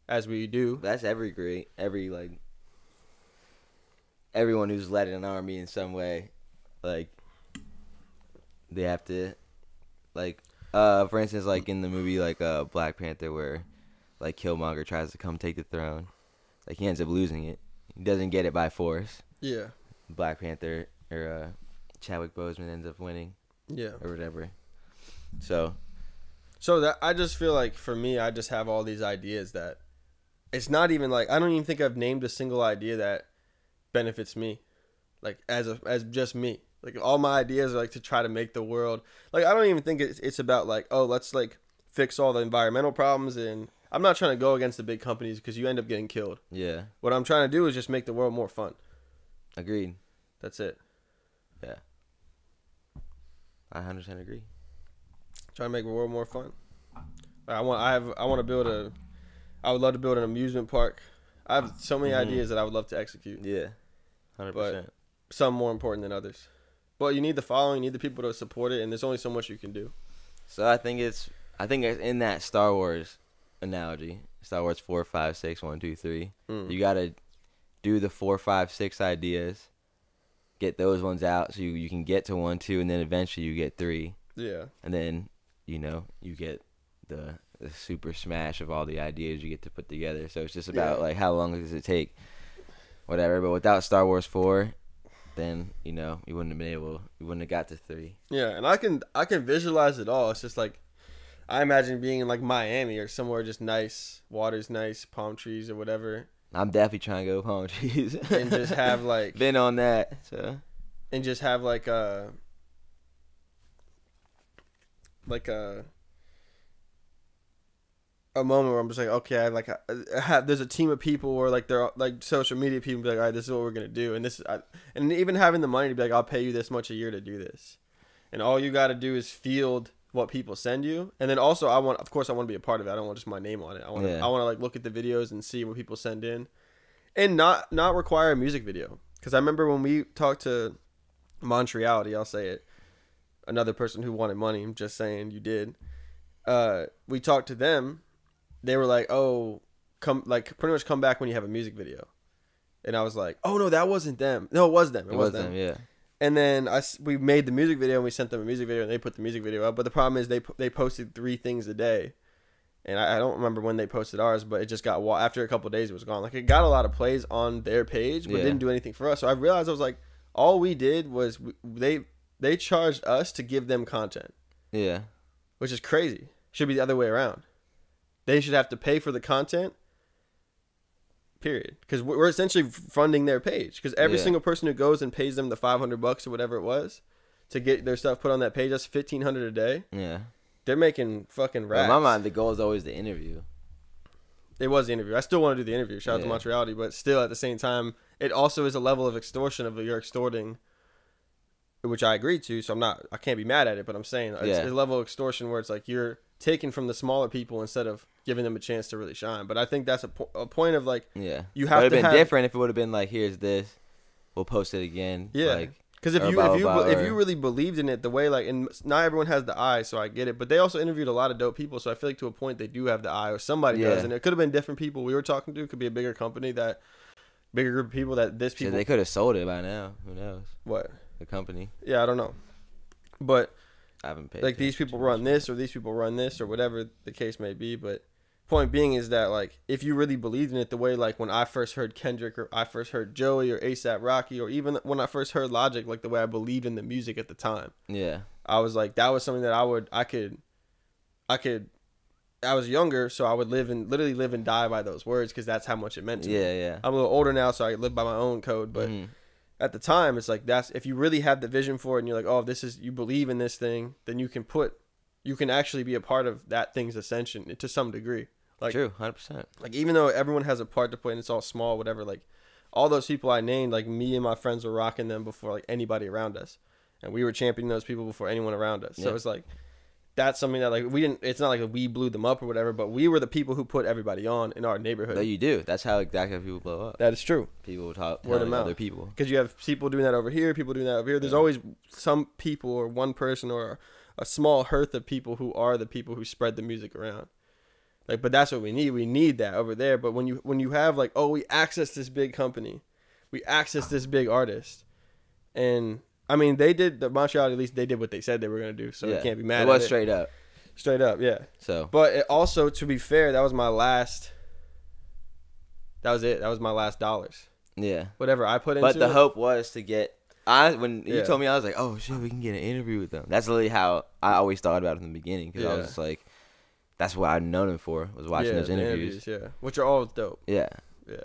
as we do. That's everyone who's led an army in some way, like, they have to, like, for instance, like in the movie, like Black Panther, where like Killmonger tries to come take the throne, like he ends up losing it. He doesn't get it by force. Yeah. Black Panther or Chadwick Boseman ends up winning. Yeah. Or whatever. So that I just feel like for me, I just have all these ideas that it's not even like I don't even think I've named a single idea that benefits me, like as just me. Like all my ideas are like to try to make the world, like I don't even think it's about like, oh, let's like fix all the environmental problems, and I'm not trying to go against the big companies because you end up getting killed. Yeah. What I'm trying to do is just make the world more fun. Agreed. That's it. Yeah. I 100% agree. Trying to make the world more fun. I would love to build an amusement park. I have so many ideas that I would love to execute. Yeah. 100%. But some more important than others. But you need the following, you need the people to support it, and there's only so much you can do. So I think it's in that Star Wars analogy, Star Wars 4, 5, 6, 1, 2, 3. You gotta do the 4, 5, 6 ideas, get those ones out so you can get to 1, 2, and then eventually you get 3. Yeah. And then, you get the super smash of all the ideas you get to put together. So it's just about like how long does it take, whatever. But without Star Wars 4, then you wouldn't have got to 3. Yeah, and I can visualize it all. It's just like I imagine being in like Miami or somewhere just nice, water's nice, palm trees or whatever. I'm definitely trying to go palm trees and just have like been on that. So and just have like a moment where I'm just like, okay, I have there's a team of people or like they're like social media people be like, all right, this is what we're gonna do, and and even having the money to be like, I'll pay you this much a year to do this, and all you got to do is field what people send you, and then also I want to be a part of it. I don't want just my name on it. I want to like look at the videos and see what people send in, and not require a music video, because I remember when we talked to Montreality, I'll say it, another person who wanted money. I'm just saying you did. We talked to them. They were like, oh, pretty much come back when you have a music video. And I was like, oh, no, that wasn't them. No, it was them. It was them, yeah. And then we made the music video, and we sent them a music video, and they put the music video up. But the problem is they posted 3 things a day. And I don't remember when they posted ours, but it just got, after a couple of days, it was gone. Like, it got a lot of plays on their page, but didn't do anything for us. So I realized, I was like, all we did was they charged us to give them content. Yeah. Which is crazy. Should be the other way around. They should have to pay for the content, period. Because we're essentially funding their page. Because every single person who goes and pays them the $500 or whatever it was to get their stuff put on that page, that's $1,500 a day. Yeah. They're making fucking racks. In my mind, the goal is always the interview. It was the interview. I still want to do the interview. Shout out to Montreality. But still, at the same time, it also is a level of extortion of you're extorting, which I agree to. So I can't be mad at it. But I'm saying it's a level of extortion where it's like you're taking from the smaller people instead of giving them a chance to really shine. But I think that's a point of like, you have to have. It would have been different if it would have been like, here's this, we'll post it again. Yeah. Because if you really believed in it the way, like, and not everyone has the eye, so I get it. But they also interviewed a lot of dope people, so I feel like to a point they do have the eye, or somebody does. And it could have been different people we were talking to. It could be a bigger company, bigger group of people So they could have sold it by now. Who knows? What? The company. Yeah, I don't know. But I haven't paid. Like, these people run this, or these people run this, or whatever the case may be. But point being is that, like, if you really believed in it the way, like, when I first heard Kendrick, or I first heard Joey, or A$AP Rocky, or even when I first heard Logic, like, the way I believed in the music at the time. Yeah. I was like, that was something that I could I was younger, so I would literally live and die by those words because that's how much it meant to me. Yeah. I'm a little older now, so I live by my own code. But at the time, it's like that's if you really have the vision for it, and you're like, oh, you believe in this thing, then you can actually be a part of that thing's ascension to some degree. Like, true, 100%. Like, even though everyone has a part to play and it's all small, whatever, like, all those people I named, like, me and my friends were rocking them before, like, anybody around us. And we were championing those people before anyone around us. So it's like, that's something that, like, it's not like we blew them up or whatever, but we were the people who put everybody on in our neighborhood. No, you do. That's how exactly people blow up. That is true. People will talk word of mouth. Other people. Because you have people doing that over here, people doing that over here. There's always some people or one person or a small hearth of people who are the people who spread the music around. Like, but that's what we need. We need that over there. But when you have like, oh, we access this big company, we access this big artist, and I mean, they did the Montreal. At least they did what they said they were gonna do. So you can't be mad. It was straight up. Straight up, yeah. So, but it also, to be fair, that was my last. That was it. That was my last dollars. Yeah. Whatever I put into. But the hope was to get. When you told me, I was like, oh shit, we can get an interview with them. That's literally how I always thought about it in the beginning, because I was just like, that's what I'd known him for, was watching those interviews. Which are all dope. Yeah.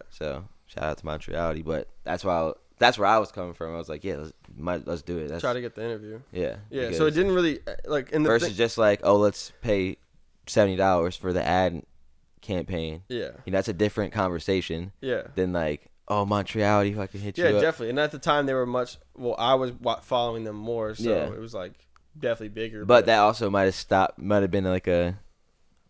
So shout out to Montreality, but that's where I was coming from. I was like, yeah, let's do it. Try to get the interview. Yeah. So it didn't really like in the versus just like, oh, let's pay $70 for the ad campaign. Yeah. That's a different conversation. Yeah. Than like, oh, Montreality, if I can hit you up. Yeah, definitely. And at the time, they were I was following them more, so it was like definitely bigger. But that also might have been like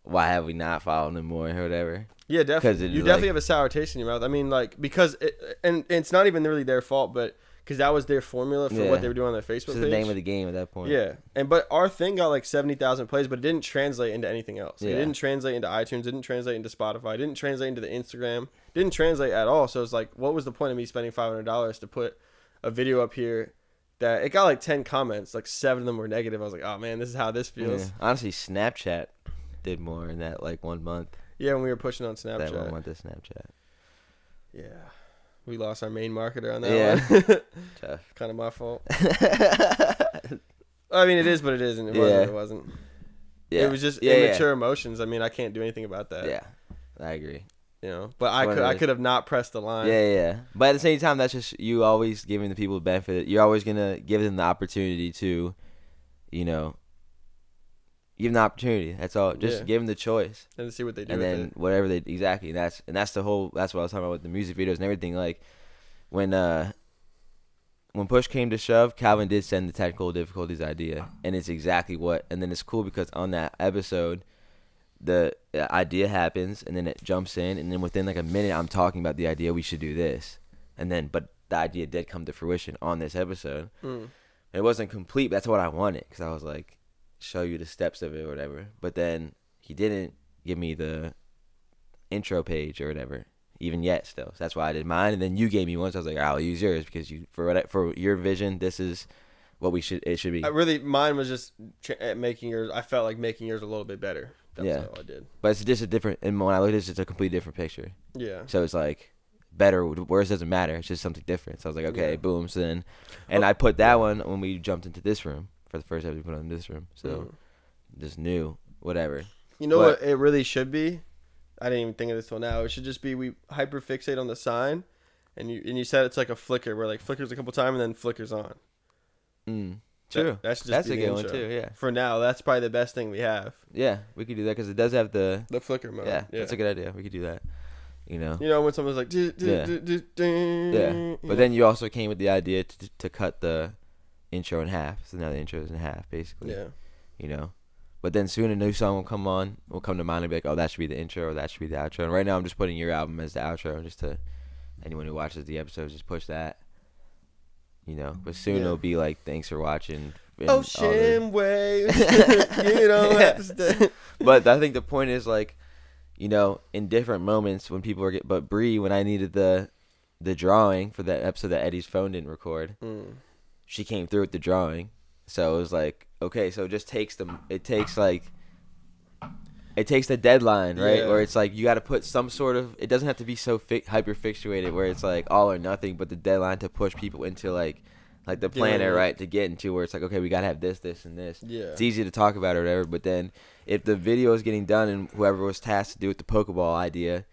why have we not followed them more or whatever? Yeah, definitely. You definitely have a sour taste in your mouth. I mean, like, because and it's not even really their fault, but because that was their formula for what they were doing on their Facebook page. It's the name of the game at that point. Yeah, but our thing got like 70,000 plays, but it didn't translate into anything else. It didn't translate into iTunes. It didn't translate into Spotify. It didn't translate into the Instagram. It didn't translate at all. So it's like, what was the point of me spending $500 to put a video up here that it got like 10 comments, like 7 of them were negative. I was like, oh man, this is how this feels. Yeah. Honestly, Snapchat did more in that like 1 month. Yeah, when we were pushing on Snapchat. That 1 month of Snapchat. Yeah. We lost our main marketer on that one. Tough. Kind of my fault. I mean, it is, but it isn't. It wasn't. It wasn't. Yeah. It was just immature emotions. I mean, I can't do anything about that. Yeah, I agree. But I could have not pressed the line. Yeah. But at the same time, that's just you always giving the people the benefit. You're always gonna give them the opportunity to, give them the opportunity. That's all. Just give them the choice and see what they do. And then whatever they exactly. That's what I was talking about with the music videos and everything. Like when push came to shove, Calvin did send the technical difficulties idea, and it's exactly what. And then it's cool because on that episode, the idea happens, and then it jumps in, and then within like a minute, I'm talking about the idea we should do this, but the idea did come to fruition on this episode. It wasn't complete. But that's what I wanted, because I was like, show you the steps of it or whatever. But then he didn't give me the intro page or whatever even yet still. So that's why I did mine, and then you gave me one, so I was like, I'll use yours because for your vision, this is what it should be. Mine was just making yours. I felt like making yours a little bit better. That's all I did. But it's just a different, and when I look at it, it's just a completely different picture. Yeah. So it's like better, worse doesn't matter. It's just something different. So I was like, okay, boom. So then, and I put that one when we jumped into this room for the first episode. We put on this room. So just new, whatever. You know what it really should be? I didn't even think of this till now. It should just be we hyper fixate on the sign, and you said it's like a flicker where like flickers a couple times and then flickers on. True. That's a good one too. Yeah. For now, that's probably the best thing we have. Yeah, we could do that because it does have the flicker mode. Yeah, that's a good idea. We could do that. When someone's like, yeah. But then you also came with the idea to cut the intro in half. So now the intro is in half, basically. Yeah. But then soon a new song will come to mind and be like, oh, that should be the intro or that should be the outro. And right now I'm just putting your album as the outro, just to anyone who watches the episodes, just push that. But soon it'll be like, thanks for watching. Ocean waves. You don't have to stay. But I think the point is like, in different moments when people but Bree, when I needed the drawing for that episode that Eddie's phone didn't record, she came through with the drawing. So it was like, okay, so it takes the deadline, right? Yeah. Where it's like you got to put some sort of, it doesn't have to be so hyper fixated where it's like all or nothing, but the deadline to push people into like like the planner, right, to get into where it's like, okay, we gotta have this, this, and this. Yeah. It's easy to talk about or whatever, but then if the video is getting done and whoever was tasked to do with the Pokeball idea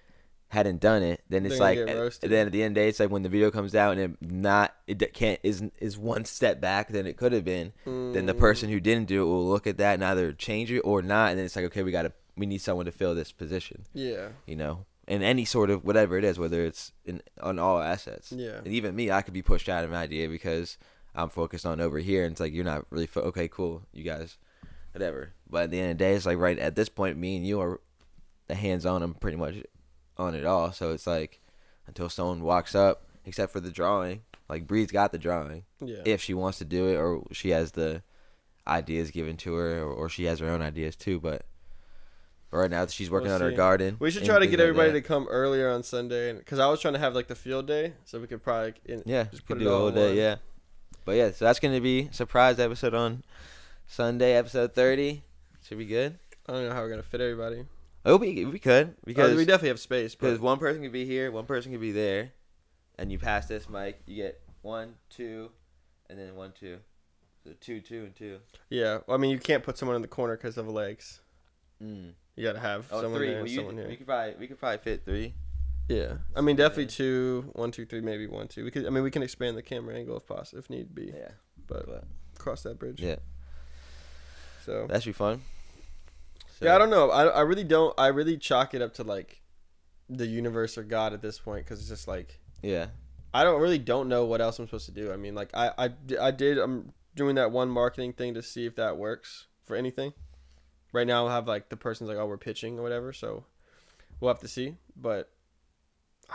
hadn't done it, then it's like, then at the end of the day, it's like when the video comes out and is one step back than it could have been, then the person who didn't do it will look at that and either change it or not, and then it's like, okay, we need someone to fill this position. Yeah. You know, in any sort of whatever it is, whether it's on all assets. Yeah. And even me, I could be pushed out of an idea because I'm focused on over here, and it's like you're not really okay, cool, you guys, whatever. But at the end of the day, it's like right at this point, me and you are the hands-on. I'm pretty much on it all, so it's like until someone walks up, except for the drawing, like Bree's got the drawing, if she wants to do it, or she has the ideas given to her, or she has her own ideas too. But right now she's working on her garden. We should try to get everybody to come earlier on Sunday, because I was trying to have like the field day, so we could probably just put it all whole day. Yeah, but yeah, so that's gonna be surprise episode on Sunday, episode 30. Should be good. I don't know how we're gonna fit everybody. We could, because we definitely have space. Because one person could be here, one person could be there, and you pass this mic, you get 1, 2, and then 1, 2, so 2, 2, and 2. Yeah, well, I mean, you can't put someone in the corner because of legs. You gotta have someone 3. there and someone here. We could probably fit 3. Yeah, I mean, definitely 2, 1, 2, 3, maybe 1, 2. We can expand the camera angle if possible, if need be. Yeah, but cross that bridge. Yeah. So that should be fun. So. Yeah, I don't know. I really don't. I really chalk it up to like the universe or God at this point, because it's just like, I don't know what else I'm supposed to do. I mean, like I'm doing that one marketing thing to see if that works for anything. Right now I'll have like the person's like, oh, we're pitching or whatever, so we'll have to see. But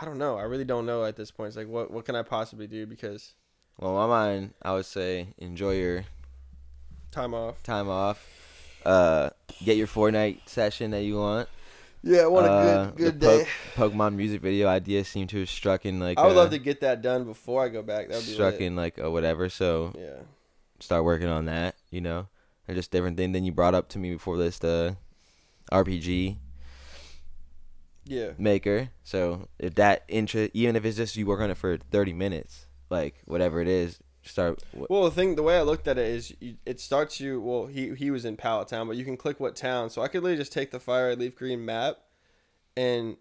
I don't know. I really don't know at this point. It's like, what can I possibly do? Because, well, in my mind, I would say enjoy your time off. Get your Fortnite session that you want. Yeah, I want a good day. Pokemon music video ideas seem to have struck in like. I would love to get that done before I go back. That would be struck in like whatever. So start working on that. You know, and just different thing. Then you brought up to me before this the RPG. Maker. So if that even if it's just you work on it for 30 minutes, like whatever it is. Well, the way I looked at it is it starts you. Well, he was in Pallet Town, but you can click what town. So I could literally just take the Fire Red Leaf Green map, and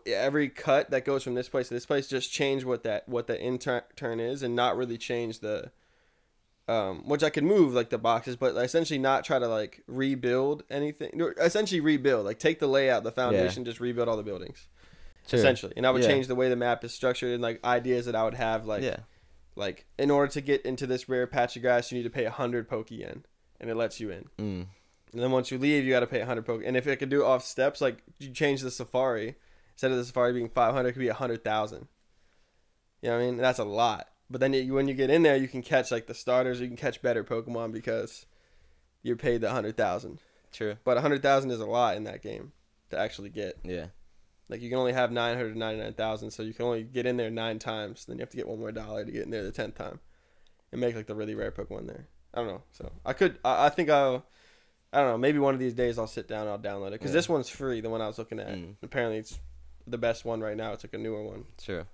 every cut that goes from this place to this place just change what the intern is, and not really change the which I could move like the boxes, but essentially not try to like rebuild anything. Essentially rebuild, like take the layout, the foundation, just rebuild all the buildings. Sure. Essentially, and I would change the way the map is structured and like ideas that I would have like. Like, in order to get into this rare patch of grass, you need to pay 100 Poke-Yen, and it lets you in. And then once you leave, you got to pay 100 Poke. And if it could do it off steps, like, you change the Safari. Instead of the Safari being 500, it could be 100,000. You know what I mean? That's a lot. But then when you get in there, you can catch, like, the starters. You can catch better Pokemon because you're paid the 100,000. True. But 100,000 is a lot in that game to actually get. Yeah. Like, you can only have 999,000, so you can only get in there 9 times. Then you have to get one more dollar to get in there the 10th time. And make, like, the really rare Pokemon there. I don't know. So, I think I don't know. Maybe one of these days I'll sit down and I'll download it. Because this one's free, the one I was looking at. Apparently, it's the best one right now. It's, like, a newer one. Sure.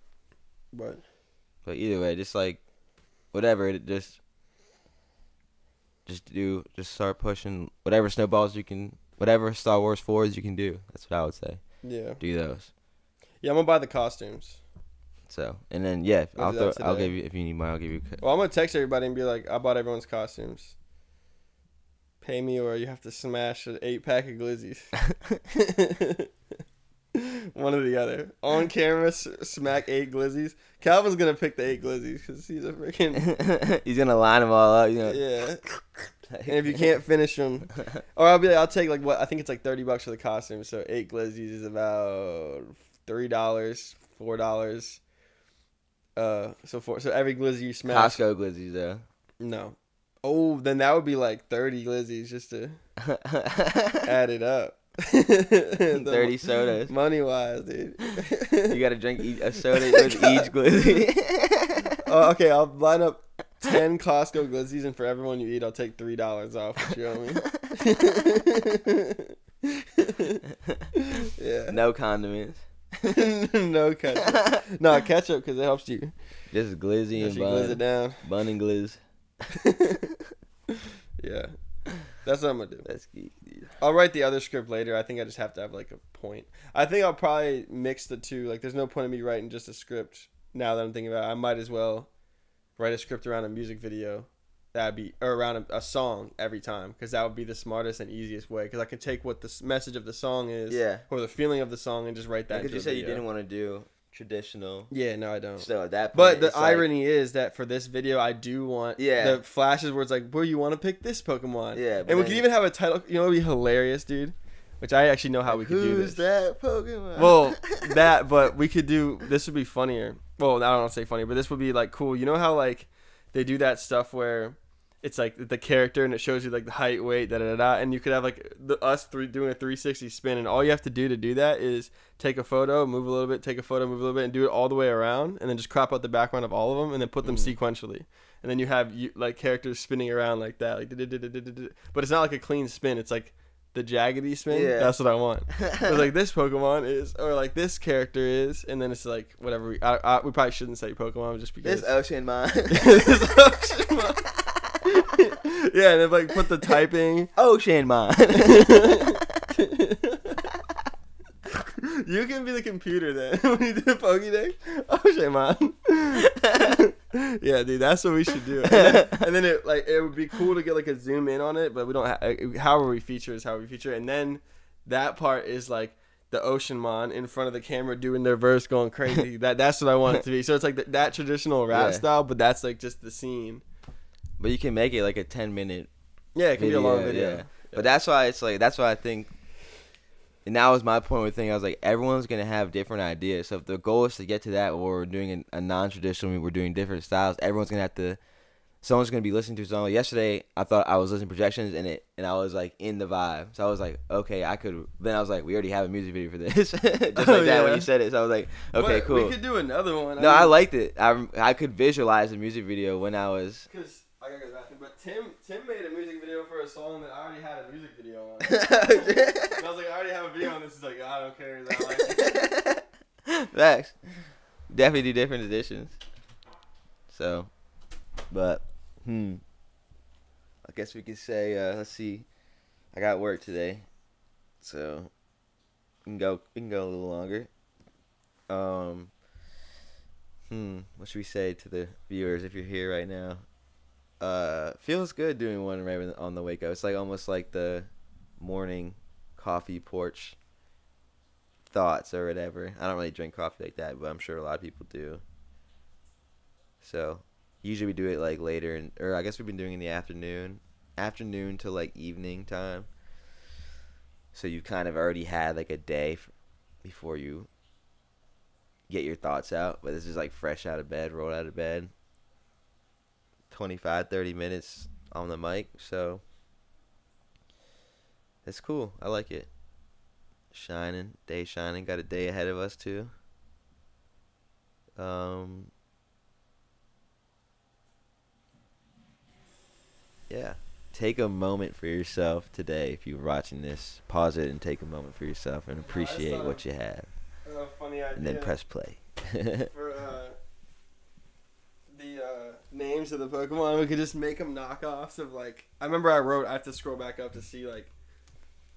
But either way, just, like, whatever. Just start pushing whatever snowballs you can. Whatever Star Wars 4s you can do. That's what I would say. Yeah. Do those. Yeah, I'm gonna buy the costumes. So, and then I'll give you, if you need more, I'll give you. Well, I'm gonna text everybody and be like, I bought everyone's costumes. Pay me, or you have to smash an 8-pack of glizzies. One or the other. On camera, smack 8 glizzies. Calvin's gonna pick the 8 glizzies because he's a freaking. He's gonna line them all up. You know? Yeah. And if you can't finish them, or I'll take like what I think it's like $30 for the costume. So 8 glizzies is about $3, $4. So every glizzy you smash. Costco glizzies though. No. Oh, then that would be like 30 glizzies just to add it up. 30 sodas. Money wise, dude. You gotta drink a soda with each glizzy. Oh, okay, I'll line up 10 Costco glizzies, and for everyone you eat, I'll take $3 off. What you owe me? Yeah. No condiments. No ketchup. No ketchup because it helps you. Just glizzy and glizz it down. Bun and glizz. Yeah. That's what I'm going to do. That's geek, dude. I'll write the other script later. I think I just have to have like a point. I think I'll probably mix the two. Like there's no point in me writing just a script now that I'm thinking about it. I might as well write a script around a music video. That'd be, or around a song every time, because that would be the smartest and easiest way. Because I can take what the message of the song is, or the feeling of the song, and just write that. Because you said you didn't want to do traditional. Yeah, no, I don't. So at that point, but the irony is that for this video, I do want the flashes where it's like, "Boy, you want to pick this Pokemon?" Yeah, and we could even have a title. You know, it'd be hilarious, dude. Which I actually know how we could do this. Who's that Pokemon? Well, but we could do. This would be funnier. Well, I don't want to say funny, but this would be like cool. You know how like they do that stuff where it's like the character and it shows you like the height, weight, and you could have like us doing a 360 spin, and all you have to do that is take a photo, move a little bit, take a photo, move a little bit, and do it all the way around, and then just crop out the background of all of them, and then put them sequentially, and then you have like characters spinning around like that, like but it's not like a clean spin, it's like the jaggedy spin. Yeah. That's what I want. It's like this Pokemon is, or like this character is, and then it's like whatever. We probably shouldn't say Pokemon just because this Oceanmon. This Oceanmon. Yeah, and then like put the typing. Oceanmon. You can be the computer then when you do the Pokédex. Oceanmon. Yeah, dude, that's what we should do. And then it would be cool to get like a zoom in on it, but we don't have. However we feature is how we feature, and then that part is like the Oceanmon in front of the camera doing their verse, going crazy. That's what I want it to be. So it's like that traditional rap style, but that's like just the scene. But you can make it like a 10-minute. Yeah, it can be a long video. Yeah. But that's why it's like, that's why I think, and that was my point with thinking, I was like, everyone's going to have different ideas. So if the goal is to get to that, where we're doing a non-traditional, we're doing different styles, everyone's going to have to, someone's going to be listening to a song. Like yesterday, I thought I was listening to Projections and I was like in the vibe. So I was like, okay, then I was like, we already have a music video for this. Just like that when you said it. So I was like, okay, cool. We could do another one. I liked it. I could visualize the music video when I was. I gotta go to the bathroom, but Tim made a music video for a song that I already had a music video on. And I was like, I already have a video on this. He's like, I don't care. I like it. Facts. Definitely do different editions. So, but, I guess we could say, let's see. I got work today, so we can go a little longer. What should we say to the viewers if you're here right now? Feels good doing one right on the wake up. It's like almost like the morning coffee porch thoughts or whatever. I don't really drink coffee like that, but I'm sure a lot of people do. So usually we do it like later, or I guess we've been doing it in the afternoon to like evening time. So you kind of already had like a day before you get your thoughts out, but this is like fresh out of bed, rolled out of bed. 25-30 minutes on the mic, so it's cool. I like it. Day shining. Got a day ahead of us too. Yeah. Take a moment for yourself today. If you're watching this, pause it and take a moment for yourself and appreciate what you have. Funny idea. And then press play. For the names of the Pokemon, we could just make them knockoffs of like. I remember I have to scroll back up to see like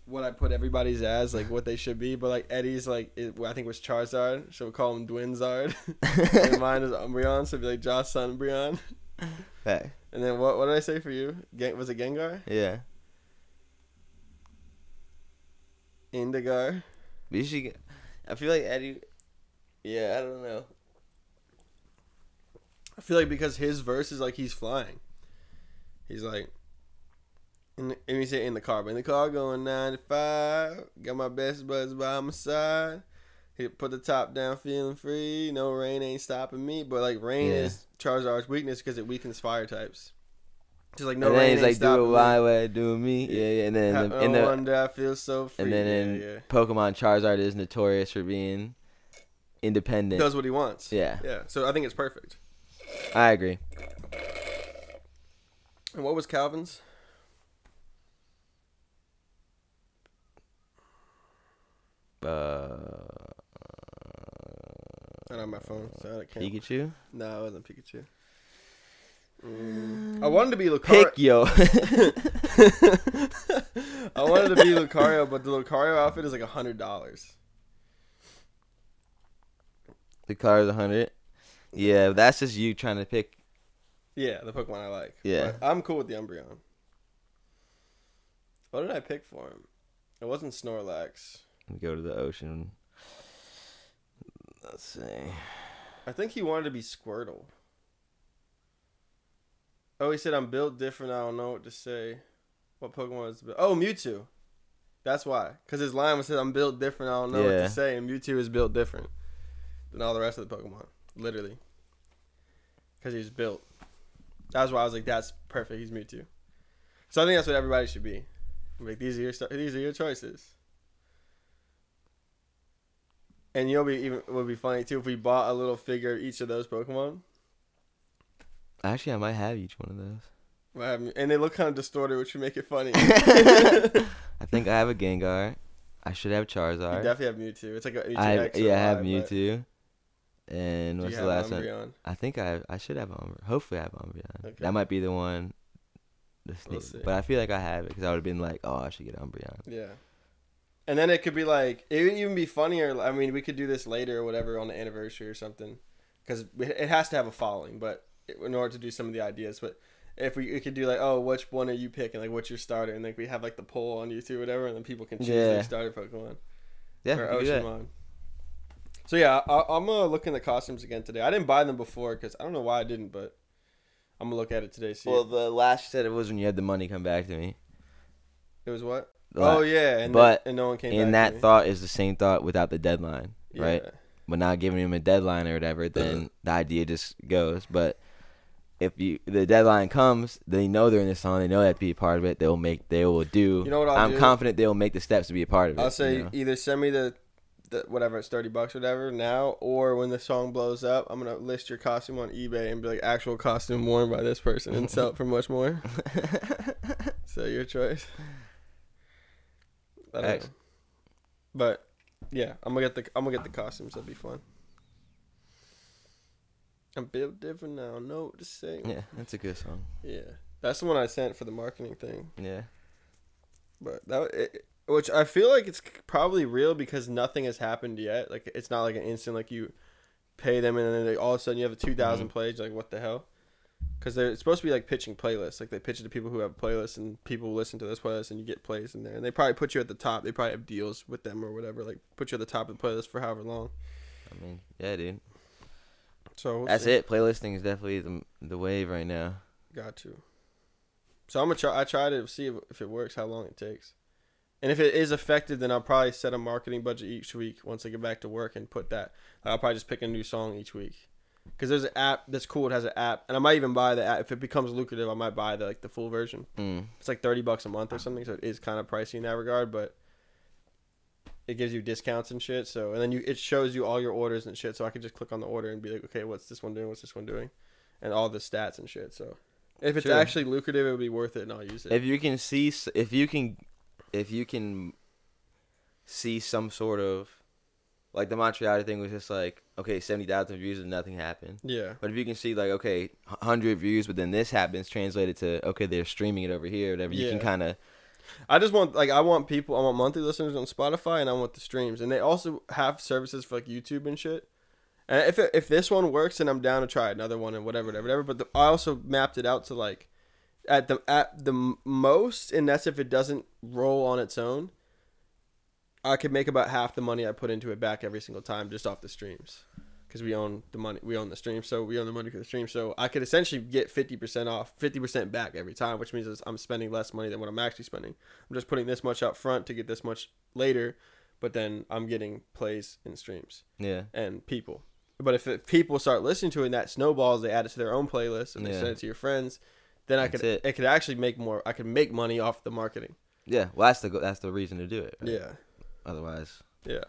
what I put everybody's as, like what they should be. But like Eddie's like I think was Charizard, so we'll call him Dwinzard. And mine is Umbreon, so it'd be like Josh Umbreon. Hey. And then what did I say for you? Was it Gengar? Yeah. Indigo. But you should. I feel like Eddie. Yeah, I don't know. I feel like because his verse is like he's flying. He's like, let me say in the car, but in the car going 95. Got my best buds by my side. He put the top down, feeling free. No rain ain't stopping me. But like rain is Charizard's weakness because it weakens fire types. Just like no rain ain't like stopping do it my way, do it me. Yeah. And then no wonder I feel so free. And then in Pokemon, Charizard is notorious for being independent. Does what he wants. Yeah. Yeah. So I think it's perfect. I agree. And what was Calvin's? Not on my phone, so I can't. Pikachu? No, it wasn't Pikachu. I wanted to be Lucario. Pick, yo. I wanted to be Lucario, but the Lucario outfit is like $100. Lucario's 100? Yeah, that's just you trying to pick. Yeah, the Pokemon I like. Yeah. But I'm cool with the Umbreon. What did I pick for him? It wasn't Snorlax. Go to the ocean. Let's see. I think he wanted to be Squirtle. Oh, he said, I'm built different. I don't know what to say. What Pokemon is built? Oh, Mewtwo. That's why. Because his line was said, I'm built different. I don't know what to say. And Mewtwo is built different than all the rest of the Pokemon. Literally. Because he's built. That's why I was like, that's perfect. He's Mewtwo. So I think that's what everybody should be. Like, these are your choices. And would be funny too if we bought a little figure of each of those Pokemon. Actually, I might have each one of those. And they look kind of distorted, which would make it funny. I think I have a Gengar. I should have Charizard. You definitely have Mewtwo. It's like a Mewtwo X. I have Mewtwo. And what's the last Umbreon? one? I think I should have Umbreon. Hopefully I have Umbreon. Okay. That might be the one. We'll see. But I feel like I have it because I would have been like, oh, I should get Umbreon. Yeah. And then it could be like, it would even be funnier. I mean, we could do this later or whatever on the anniversary or something. Because it has to have a following, but in order to do some of the ideas. But if we could do like, oh, which one are you picking? Like, what's your starter? And like we have like the poll on YouTube or whatever, and then people can choose their starter Pokemon. Yeah, or Oceanmon. So yeah, I'm going to look in the costumes again today. I didn't buy them before because I don't know why I didn't, but I'm going to look at it today. Well, the last you said it was when you had the money come back to me. It was what? Oh, yeah. And no one came back. And that thought is the same thought without the deadline, right? But not giving him a deadline or whatever, then the idea just goes. But if the deadline comes, they know they're in this song. They know they have to be a part of it. They will do. You know what I'm confident they will make the steps to be a part of it. I'll say either send me the whatever, it's $30 or whatever now, or when the song blows up, I'm going to list your costume on eBay and be like, actual costume worn by this person and sell it for much more. So your choice. I don't know. But yeah, I'm gonna get the costumes. That'll be fun. I'm built different now. I don't know what to say. Yeah, that's a good song. Yeah, that's the one I sent for the marketing thing. Yeah, but which I feel like it's probably real because nothing has happened yet. Like it's not like an instant like you pay them and then all of a sudden you have a 2,000 plays. Like what the hell? Because it's supposed to be like pitching playlists. Like they pitch it to people who have playlists and people listen to this playlist and you get plays in there. And they probably put you at the top. They probably have deals with them or whatever. Like put you at the top of the playlist for however long. I mean, yeah, dude. So that's it. Playlisting is definitely the wave right now. Got to. So I'm gonna try to see if it works, how long it takes. And if it is effective, then I'll probably set a marketing budget each week once I get back to work and put that. I'll probably just pick a new song each week. Because there's an app that's cool. It has an app. And I might even buy the app. If it becomes lucrative, I might buy the full version. It's like $30 a month or something. So it is kind of pricey in that regard. But it gives you discounts and shit. So and then it shows you all your orders and shit. So I could just click on the order and be like, okay, what's this one doing? What's this one doing? And all the stats and shit. So if it's actually lucrative, it would be worth it and I'll use it. If you can see some sort of, like the Montreal thing was just like, okay, 70,000 views and nothing happened. Yeah. But if you can see like, okay, 100 views, but then this happens, translated to, okay, they're streaming it over here, whatever. You can kind of. I want monthly listeners on Spotify and I want the streams. And they also have services for like YouTube and shit. And if this one works, then I'm down to try another one and whatever. But I also mapped it out to like, at the most, and that's if it doesn't roll on its own, I could make about half the money I put into it back every single time just off the streams. Because we own the money. We own the stream. So we own the money for the stream. So I could essentially get 50% off, 50% back every time, which means I'm spending less money than what I'm actually spending. I'm just putting this much up front to get this much later. But then I'm getting plays and streams. Yeah. And people. But if people start listening to it and that snowballs, they add it to their own playlist and they send it to your friends, then it could actually make more. I could make money off the marketing. Yeah. Well, that's the reason to do it. Right? Yeah. Otherwise. Yeah.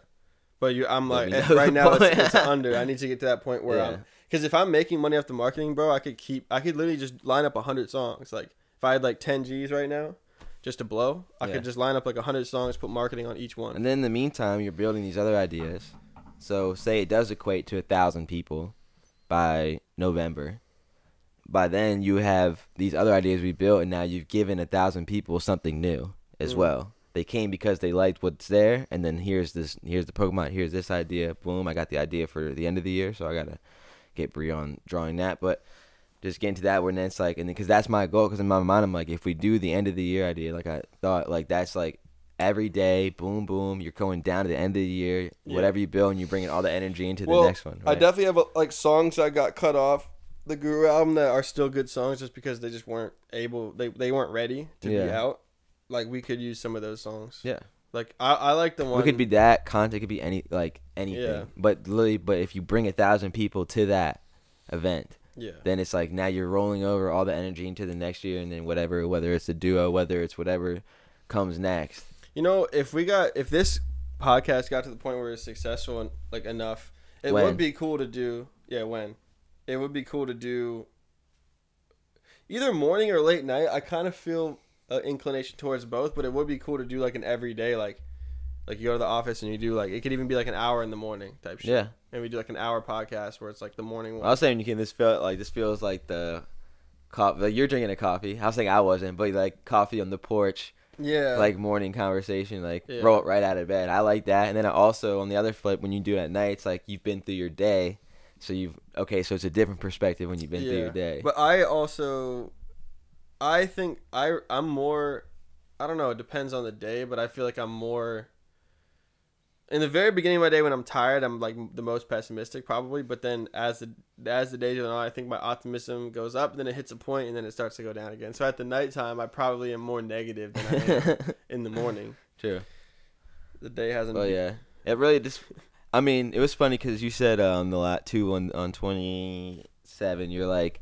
But I'm like, right now it's under. I need to get to that point where because if I'm making money off the marketing, bro, I could literally just line up 100 songs. Like if I had like 10 G's right now, just to blow, I could just line up like 100 songs, put marketing on each one. And then in the meantime, you're building these other ideas. So say it does equate to 1,000 people by November. By then you have these other ideas we built, and now you've given 1,000 people something new as well. They came because they liked what's there, and then here's the Pokemon, here's this idea. Boom, I got the idea for the end of the year, so I gotta get Bree on drawing that. But just getting to that, where then it's like, and because that's my goal, because in my mind I'm like, if we do the end of the year idea, like I thought, like that's like every day, boom, boom, you're going down to the end of the year, whatever you build, and you bring all the energy into the next one. Right? I definitely have like songs that got cut off the Guru album that are still good songs, just because they just weren't able, they weren't ready to be out. Like we could use some of those songs. Yeah. Like I like the one. It could be that content, could be anything. Yeah. But if you bring 1,000 people to that event, then it's like now you're rolling over all the energy into the next year, and then whether it's a duo, whether it's whatever comes next. You know, if this podcast got to the point where it's successful and like enough, it would be cool to do. Yeah, it would be cool to do either morning or late night. I kind of feel inclination towards both, but it would be cool to do like an everyday, like you go to the office and you do like, it could even be like an hour in the morning type shit. Yeah. And we do like an hour podcast where it's like the morning one. I was saying this feels like the coffee, like you're drinking a coffee. I was saying I wasn't, but like coffee on the porch. Yeah. Like morning conversation, roll it right out of bed. I like that. And then also on the other flip, when you do it at night, it's like you've been through your day. So so it's a different perspective when you've been through your day. But I think I'm more, I don't know, it depends on the day, but I feel like I'm more, in the very beginning of my day when I'm tired, I'm like the most pessimistic probably, but then as the days go on, I think my optimism goes up, and then it hits a point, and then it starts to go down again. So at the nighttime, I probably am more negative than I am in the morning. True. The day hasn't. Well, yeah. It really just, I mean, it was funny because you said on the lat 2 on 27, you're like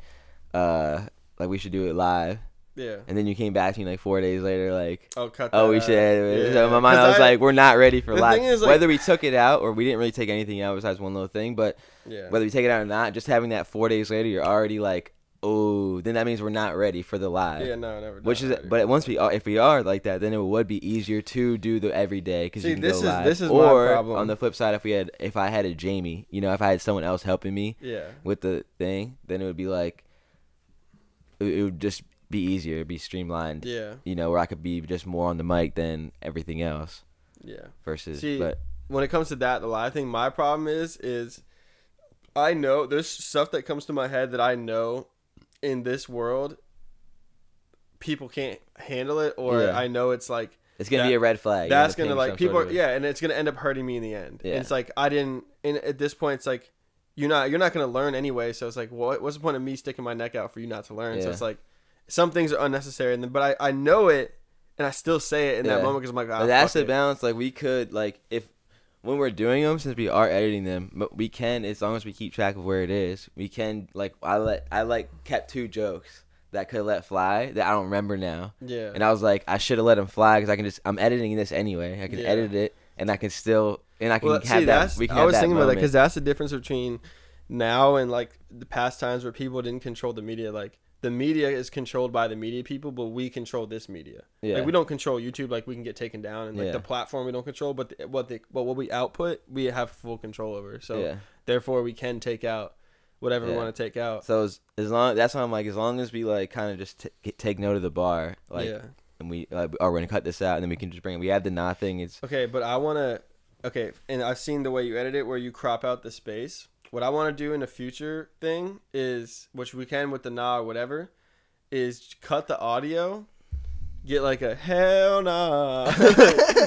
we should do it live. Yeah. And then you came back to me like 4 days later, like, we should. Yeah. So in my mind, I was like, we're not ready for live. Is, like, whether we took it out or we didn't really take anything out besides one little thing, but whether we take it out or not, just having that 4 days later, you're already like, oh, then that means we're not ready for the live. Yeah, no, never. Which is, ready. But once if we are like that, then it would be easier to do the everyday because you can go live. This is or my problem. On the flip side, if I had a Jamie, if I had someone else helping me, with the thing, then it would be like, it would just be easier, be streamlined. Yeah. Where I could be just more on the mic than everything else. Yeah. Versus, but when it comes to that, the live thing, my problem is I know there's stuff that comes to my head that I know in this world people can't handle it, or I know it's like it's gonna be a red flag. That's gonna like people are, and it's gonna end up hurting me in the end. Yeah. And it's like I didn't. And at this point, it's like you're not gonna learn anyway. So it's like, what's the point of me sticking my neck out for you not to learn? Yeah. So it's like some things are unnecessary, and then but I know it, and I still say it in that moment because I'm like, that's the balance. Like we could if when we're doing them, since we are editing them, but we can, as long as we keep track of where it is, we can I kept 2 jokes that could let fly that I don't remember now. Yeah. And I was like, I should have let them fly because I'm editing this anyway. I can edit it, and I can still, and I can have that. We can. I was thinking about that because that's the difference between now and like the past times where people didn't control the media. Like the media is controlled by the media people, but we control this media. Yeah. Like we don't control YouTube. Like we can get taken down, and like the platform we don't control, but what we output, we have full control over. So therefore, we can take out whatever we want to take out. So as long, that's why I'm like, as long as we like kind of just take note of the bar, like, and we we're gonna cut this out, and then we can just bring. We have the nothing. It's okay, but I wanna. Okay, and I've seen the way you edit it, where you crop out the space. What I want to do in the future thing is, which we can with the nah or whatever, is cut the audio, get like a hell nah,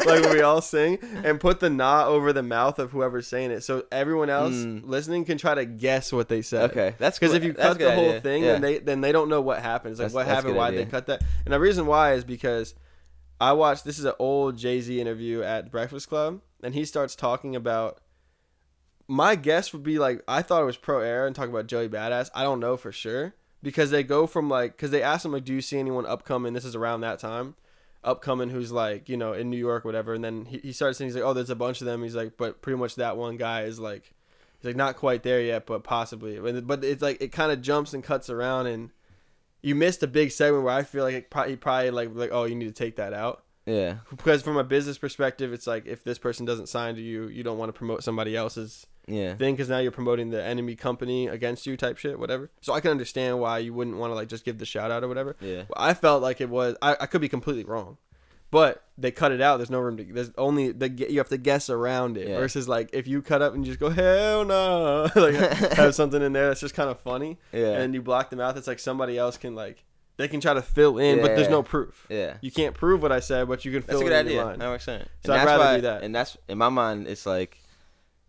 like we all sing, and put the nah over the mouth of whoever's saying it, so everyone else listening can try to guess what they said. Okay, that's because if you cut the whole thing, then they don't know what happens. Like what happened, why they cut that, and the reason why is because I watched. This is an old Jay-Z interview at Breakfast Club, and he starts talking about. My guess would be like, I thought it was Pro Era and talking about Joey Badass. I don't know for sure because they go from like, because they asked him like, do you see anyone upcoming? This is around that time, upcoming who's like, in New York, whatever. And then he started saying, he's like, oh, there's a bunch of them. He's like, but pretty much that one guy is like, he's like not quite there yet, but possibly. But it's like it kind of jumps and cuts around, and you missed a big segment where I feel like he probably like oh, you need to take that out. Yeah. Because from a business perspective, it's like if this person doesn't sign to you, you don't want to promote somebody else's thing because now you're promoting the enemy company against you type shit, whatever. So I can understand why you wouldn't want to like just give the shout out or whatever. Yeah. Well, I felt like it was. I could be completely wrong. But they cut it out. There's no room to. There's only you have to guess around it. Versus like if you cut up and you just go hell no, like have something in there that's just kind of funny. Yeah. And you block them out. That's like somebody else can like they can try to fill in, but there's no proof. Yeah. You can't prove what I said, but you can fill in your line. That's a good idea. 100%. So I'd rather do that. And that's in my mind. It's like,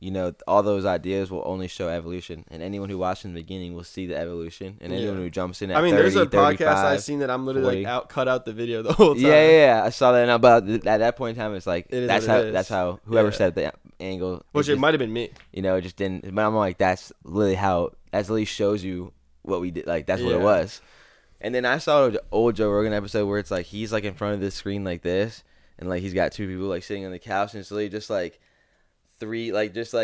you know, all those ideas will only show evolution, and anyone who watched in the beginning will see the evolution, and anyone who jumps in at 30, there's a podcast I've seen that I'm literally like cut out the video the whole time. Yeah, I saw that, and about at that point in time, it's like that's how whoever said the angle, which it might have been me. You know, it just didn't. But I'm like, that's literally shows you what we did. Like that's what it was. And then I saw an old Joe Rogan episode where it's like he's like in front of the screen like this, and like he's got two people like sitting on the couch, and it's literally just like just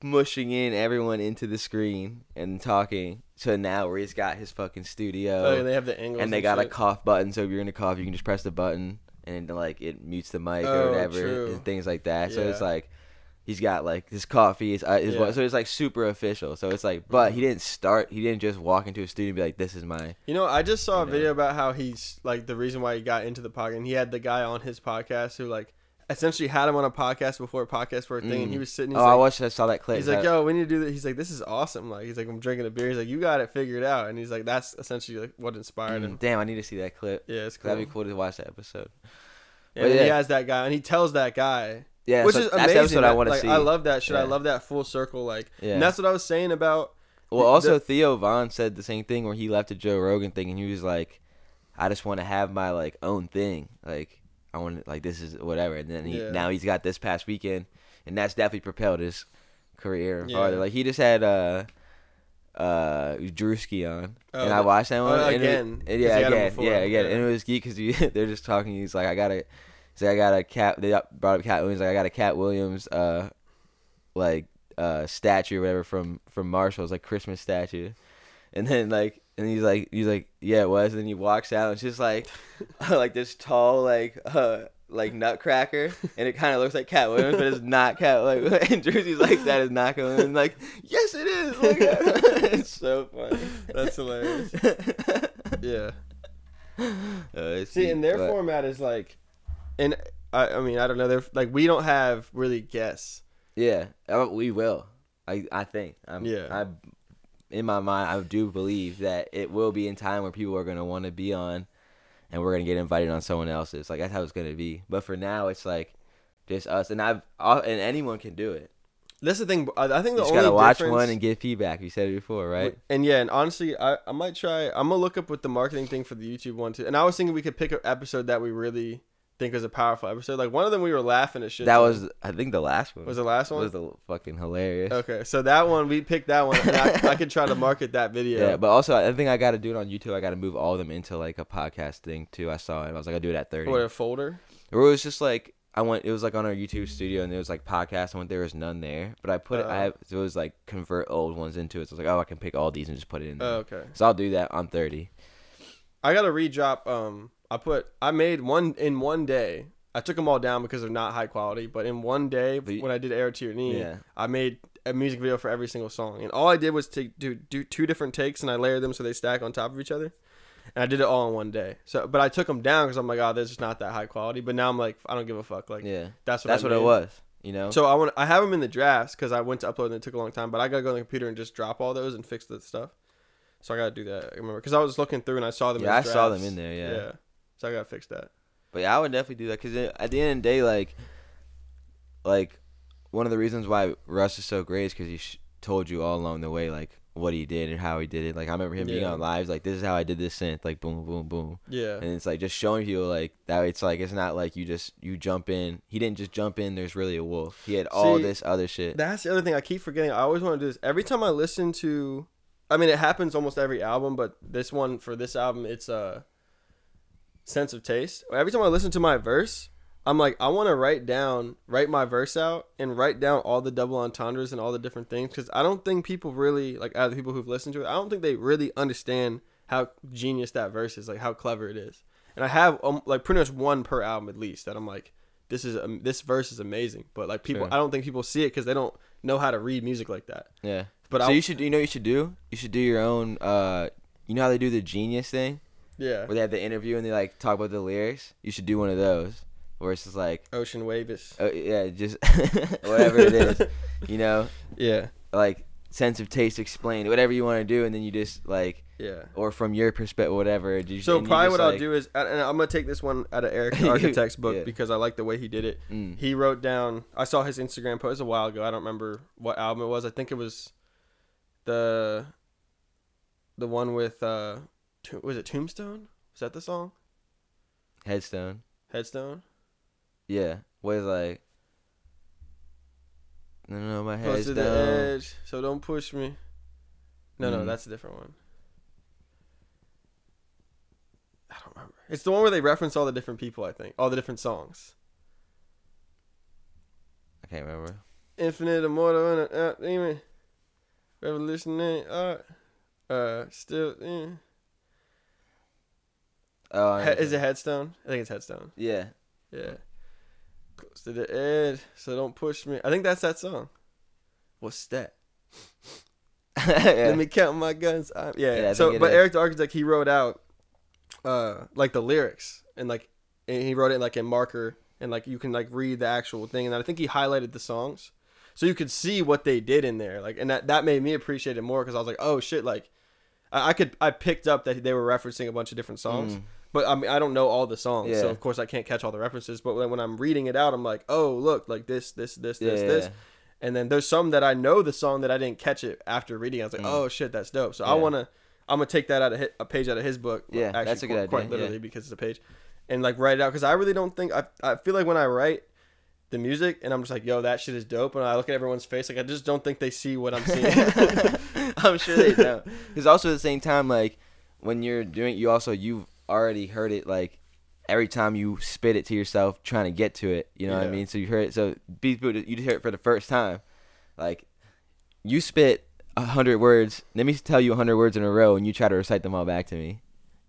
mushing in everyone into the screen and talking. So now where he's got his fucking studio. Oh, yeah, they have the angles. And they got a cough button, so if you're gonna cough, you can just press the button, and like it mutes the mic or whatever, and things like that. Yeah. So it's like he's got like his coffee, so it's like super official. So it's like, but he didn't just walk into a studio and be like, this is my. You know, I just saw a video about how he's like the reason why he got into the podcast, and he had the guy on his podcast who like essentially had him on a podcast before podcasts were a thing, and he was sitting. I saw that clip. He's like, "Yo, we need to do this." He's like, "This is awesome!" Like, he's like, "I'm drinking a beer." He's like, "You got it figured out," and he's like, "That's essentially like what inspired him." Damn, I need to see that clip. Yeah, it's cool. That'd be cool to watch that episode. Yeah, and he has that guy, and he tells that guy. Yeah, which is amazing. That's the episode I want to see. I love that shit. Yeah. I love that full circle. Like, and that's what I was saying about. Well, also Theo Von said the same thing where he left a Joe Rogan thing, and he was like, "I just want to have my like own thing, like." I want to, like, this is whatever. And then now he's got this past weekend, and that's definitely propelled his career farther. Like, he just had Drewski on, and I watched that one. Again. Again. And it was geek because they're just talking. He's like, I got a Cat. They brought up Cat Williams. Like, I got a Cat Williams, statue or whatever from Marshall's, like, Christmas statue. And then, like, and he's like, yeah, it was. And then he walks out, and it's just like, like this tall, like nutcracker, and it kind of looks like Cat Williams, but it's not Cat. Like, and Drew's like, that is not Cat Williams. And like, yes, it is. Look at it. It's so funny. That's hilarious. Yeah. See, and their format is like, and I mean, I don't know. They're like, we don't have really guests. Yeah, we will. I think. In my mind, I do believe that it will be in time where people are going to want to be on, and we're going to get invited on someone else's. Like, that's how it's going to be. But for now, it's like just us, and anyone can do it. That's the thing. I think the only difference. You just got to watch one and give feedback. You said it before, right? And yeah, and honestly, I might try. I'm gonna look up with the marketing thing for the YouTube one too. And I was thinking we could pick an episode that we really think was a powerful episode. Like one of them, we were laughing at shit. That was, I think, the last one. Was the last one? Was the fucking hilarious. Okay, so that one we picked that one. And I could try to market that video. Yeah, but also I think I got to do it on YouTube. I got to move all of them into like a podcast thing too. I saw it. I was like, I'll do it at 30. What, a folder? Or it was just like it was like on our YouTube studio, and there was like podcasts. There was none there, but I put it was like convert old ones into it. So I was like, I can pick all these and just put it in there. Okay. So I'll do that on 30. I got to redrop. I made one in one day. I took them all down because they're not high quality. But in one day, when I did Air to Your Knee, I made a music video for every single song. And all I did was do two different takes, and I layered them so they stack on top of each other. And I did it all in one day. But I took them down because I'm like, oh, this is not that high quality. But now I'm like, I don't give a fuck. Like, that's what it was. You know. So I have them in the drafts because I went to upload and it took a long time. But I gotta go on the computer and just drop all those and fix the stuff. So I gotta do that. I remember because I was looking through and I saw them. Yeah, I saw them in there. Yeah. So I gotta fix that. But yeah, I would definitely do that because at the end of the day, like one of the reasons why Russ is so great is because he told you all along the way, like, what he did and how he did it. Like, I remember him being on lives, like, this is how I did this synth, like, boom, boom, boom. Yeah. And it's like just showing you like that. It's like, it's not like you jump in. He didn't just jump in. There's really a wolf. He had all this other shit. That's the other thing I keep forgetting. I always want to do this. Every time I listen to, I mean, it happens almost every album, but this one, for this album, it's Sense of Taste. Every time I listen to my verse, I'm like, I want to write my verse out and write down all the double entendres and all the different things, because I don't think people really, like, out of the people who've listened to it, I don't think they really understand how genius that verse is, like how clever it is. and I have like pretty much one per album at least that I'm like, this verse is amazing, but like people, I don't think people see it because they don't know how to read music like that. Yeah. But so you should, you know what you should do? You should do your own, you know how they do the Genius thing? Yeah. Where they have the interview and they like talk about the lyrics? You should do one of those. Where it's just like... Ocean Wavis. Yeah, just whatever it is. You know? Yeah. Like, sense of taste explained. Whatever you want to do, and then you just like... Yeah. Or from your perspective, whatever. So probably what I'll do is... And I'm going to take this one out of Eric the Architect's book because I like the way he did it. He wrote down... I saw his Instagram post a while ago. I don't remember what album it was. I think it was the one with... was it Tombstone? Was that the song? Headstone. Yeah. What is like? No, my head's down. To the edge, so don't push me. No, that's a different one. I don't remember. It's the one where they reference all the different people. I think all the different songs. I can't remember. Infinite, immortal, and demon, revolutionary art. Still. Oh, is it Headstone? I think it's Headstone. Yeah. Yeah. Close to the edge, so don't push me. I think that's that song. What's that? Let me count my guns. Yeah. So, but Eric the Architect, he wrote out, like the lyrics and he wrote it like in marker and like you can like read the actual thing. And I think he highlighted the songs, so you could see what they did in there. Like, and that made me appreciate it more because I was like, oh shit, like I picked up that they were referencing a bunch of different songs. But I mean, I don't know all the songs, so of course I can't catch all the references. But when I'm reading it out, I'm like, oh, look, like this. And then there's some that I know the song that I didn't catch it after reading. I was like, oh, shit, that's dope. So I'm going to take that out of a page out of his book. Yeah, actually, that's a good idea. Quite literally because it's a page. And like write it out because I really don't think, I feel like when I write the music and I'm just like, yo, that shit is dope. And I look at everyone's face, like I just don't think they see what I'm seeing. I'm sure they don't. Because also at the same time, like when you're doing, you've already heard it like every time you spit it to yourself trying to get to it, you know what I mean? So you heard it, so people, you hear it for the first time. Like you spit 100 words, let me tell you 100 words in a row and you try to recite them all back to me,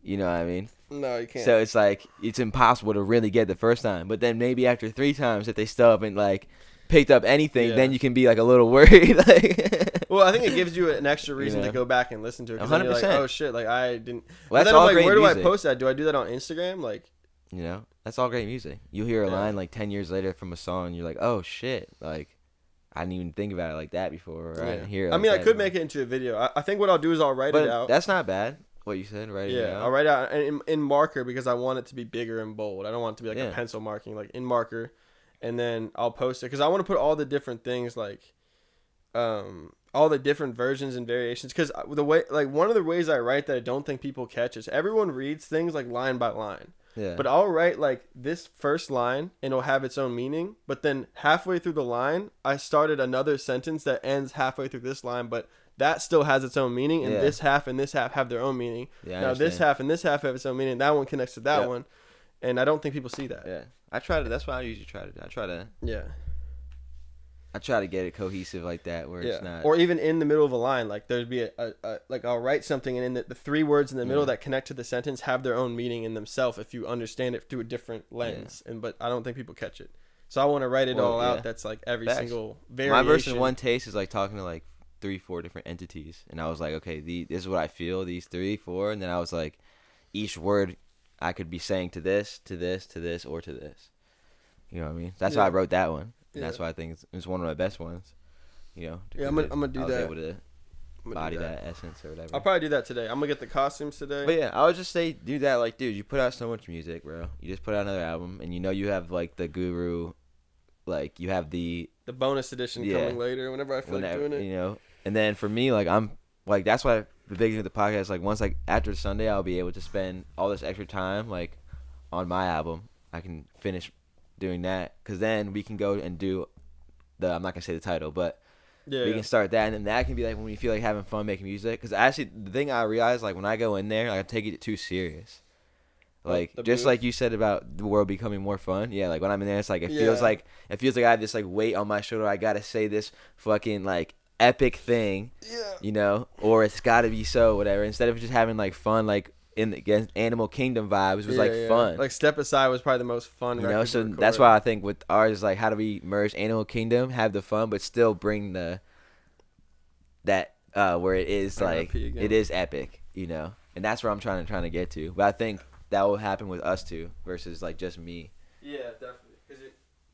you know what I mean? No, you can't. So it's like it's impossible to really get the first time, but then maybe after 3 times if they still haven't like picked up anything, then you can be like a little worried. Like, well, I think it gives you an extra reason to go back and listen to it. 100%. You're like, oh shit, like I didn't. Well, that's all like, great where music. Do I post that? Do I do that on Instagram? Like, you know, that's all great music. You'll hear a line like 10 years later from a song, and you're like, oh shit, like I didn't even think about it like that before. Or I didn't hear it. Like I could make it into a video. I think what I'll do is I'll write it out. That's not bad. What you said, write it out. Yeah, I'll write it out in marker because I want it to be bigger and bold. I don't want it to be like a pencil marking, like in marker. And then I'll post it because I want to put all the different things, like, all the different versions and variations. Because the way, like, one of the ways I write that I don't think people catch is everyone reads things like line by line. Yeah. But I'll write like this first line and it'll have its own meaning. But then halfway through the line, I started another sentence that ends halfway through this line, but that still has its own meaning. And this half and this half have their own meaning. Yeah, now this half and this half have its own meaning. That one connects to that one. And I don't think people see that. Yeah. I try to. That's why I usually try to. Yeah. I try to get it cohesive like that, where it's not. Or even in the middle of a line, like there'd be like I'll write something, and in the 3 words in the middle that connect to the sentence have their own meaning in themselves if you understand it through a different lens. But I don't think people catch it. So I want to write it all out. That's like every single variation. My verse in one taste is like talking to like 3-4 different entities, and I was like, okay, this is what I feel. These 3-4, and then I was like, each word I could be saying to this, or to this. You know what I mean? That's why I wrote that one. And that's why I think it's one of my best ones. You know? Yeah, I'm gonna do that. I was able to body that essence or whatever. I'll probably do that today. I'm gonna get the costumes today. But yeah, I would just say do that. Like, dude, you put out so much music, bro. You just put out another album, and you know you have like the guru, like you have the bonus edition coming later. Whenever I feel like doing it, you know. And then for me, like I'm like that's why the big thing with the podcast, like once like after Sunday, I'll be able to spend all this extra time like on my album. I can finish doing that because then we can go and do I'm not gonna say the title, but we can start that, and then that can be like when we feel like having fun making music. Because actually, the thing I realized, like when I go in there, I take it too serious. Like just like you said about the world becoming more fun. Yeah, like when I'm in there, it's like it feels like I have this like weight on my shoulder. I gotta say this fucking like epic thing, you know, or it's gotta be so whatever. Instead of just having like fun, like against Animal Kingdom vibes was fun. Like Step Aside was probably the most fun. You know, so that's why I think with ours is like, how do we merge Animal Kingdom, have the fun, but still bring that where it is like it is epic, you know, and that's where I'm trying to get to. But I think that will happen with us two versus like just me. Yeah, definitely. Because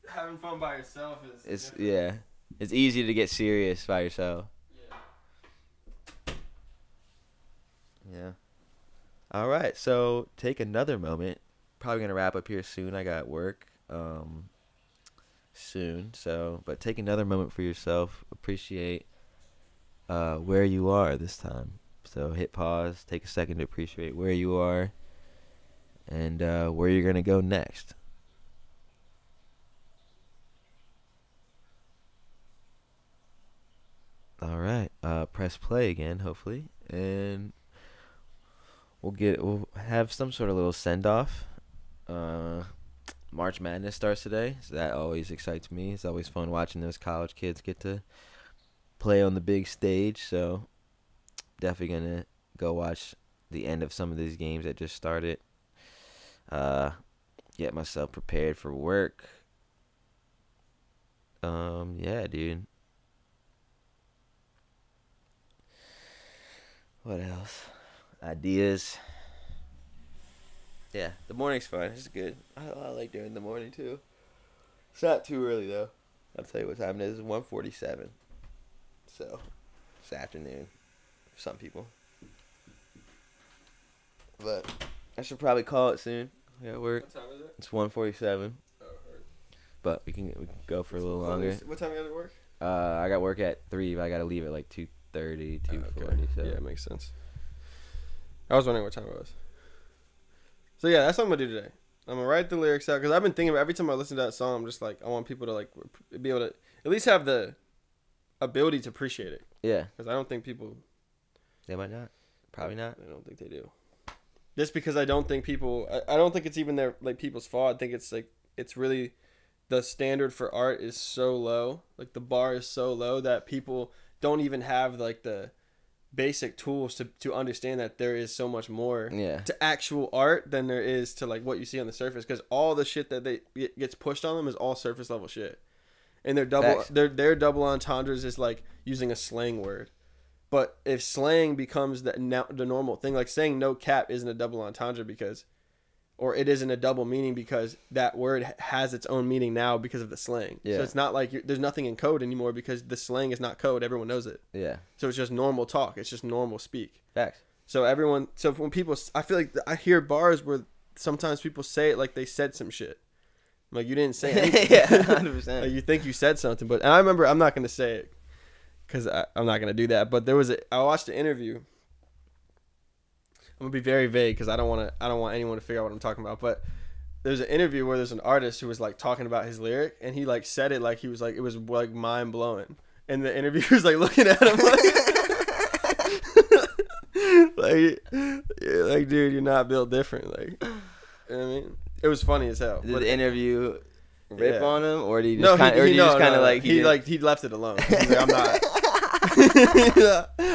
having fun by yourself is... It's easy to get serious by yourself. Yeah. All right, so take another moment. Probably going to wrap up here soon. I got work soon. So, but take another moment for yourself. Appreciate where you are this time. So hit pause. Take a second to appreciate where you are and where you're going to go next. All right. Press play again, hopefully. And we'll have some sort of little send-off. March Madness starts today, so that always excites me. It's always fun watching those college kids get to play on the big stage. So definitely going to go watch the end of some of these games that just started. Get myself prepared for work. Yeah, dude. What else? Ideas. Yeah, the morning's fun. It's good. I like doing the morning too. It's not too early though. I'll tell you what time it is. It's 1:47. So it's afternoon for some people. But I should probably call it soon. Yeah, work. What time is it? It's 1:47. Oh, heard. But we can go for a little longer. What time you got to work? I got work at 3, but I got to leave at like 2:30, 2:40. Okay. So. Yeah, it makes sense. I was wondering what time it was. So yeah, that's what I'm gonna do today. I'm gonna write the lyrics out because I've been thinking about every time I listen to that song, I'm just like, I want people to like be able to at least have the ability to appreciate it. Yeah. Because I don't think people. They might not. Probably not. I don't think they do. Just because I don't think people. I don't think it's even their like people's fault. I think it's like it's really the standard for art is so low. Like the bar is so low that people don't even have like the basic tools to understand that there is so much more to actual art than there is to like what you see on the surface, because all the shit that gets pushed on them is all surface level shit, and their double entendres is like using a slang word. But if slang becomes the normal thing, like saying no cap isn't a double entendre because, or it isn't a double meaning because that word has its own meaning now because of the slang. Yeah. So it's not like there's nothing in code anymore because the slang is not code. Everyone knows it. Yeah. So it's just normal talk. It's just normal speak. Facts. So when people, I feel like I hear bars where sometimes people say it like they said some shit. Like you didn't say anything. Yeah, 100%. Like you think you said something, and I remember, I'm not going to say it because I'm not going to do that. But I watched an interview. I'm gonna be very vague because I don't want anyone to figure out what I'm talking about. But there's an interview where there's an artist who was like talking about his lyric, and he like said it like he was like it was like mind blowing, and the interviewer's like looking at him like dude, you're not built different. Like, you know what I mean, it was funny as hell. Did the interview rip on him, or did he just kind of he left it alone? He's like, I'm not.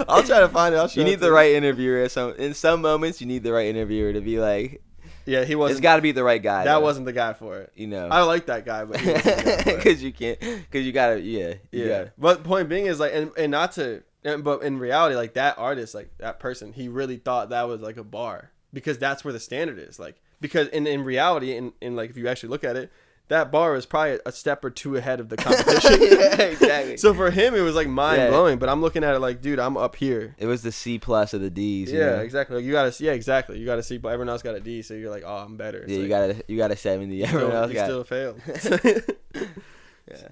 I'll try to find it. You need the right interviewer. In some moments, you need the right interviewer to be like, yeah, he wasn't. It's got to be the right guy. That wasn't the guy for it. You know, I like that guy, but he wasn't the guy for it. Because you can't, because you gotta, yeah. But the point being is like, and not to, but in reality, like that artist, like that person, he really thought that was like a bar because that's where the standard is. Like, because in reality, in like if you actually look at it, that bar is probably a step or two ahead of the competition. Yeah, exactly. So for him, it was like mind blowing. But I'm looking at it like, dude, I'm up here. It was the C+ of the D's. Yeah, exactly. Like, you gotta see. Yeah, exactly. You gotta see. But everyone else got a D, so you're like, oh, I'm better. It's you got a 70. Everyone else still failed.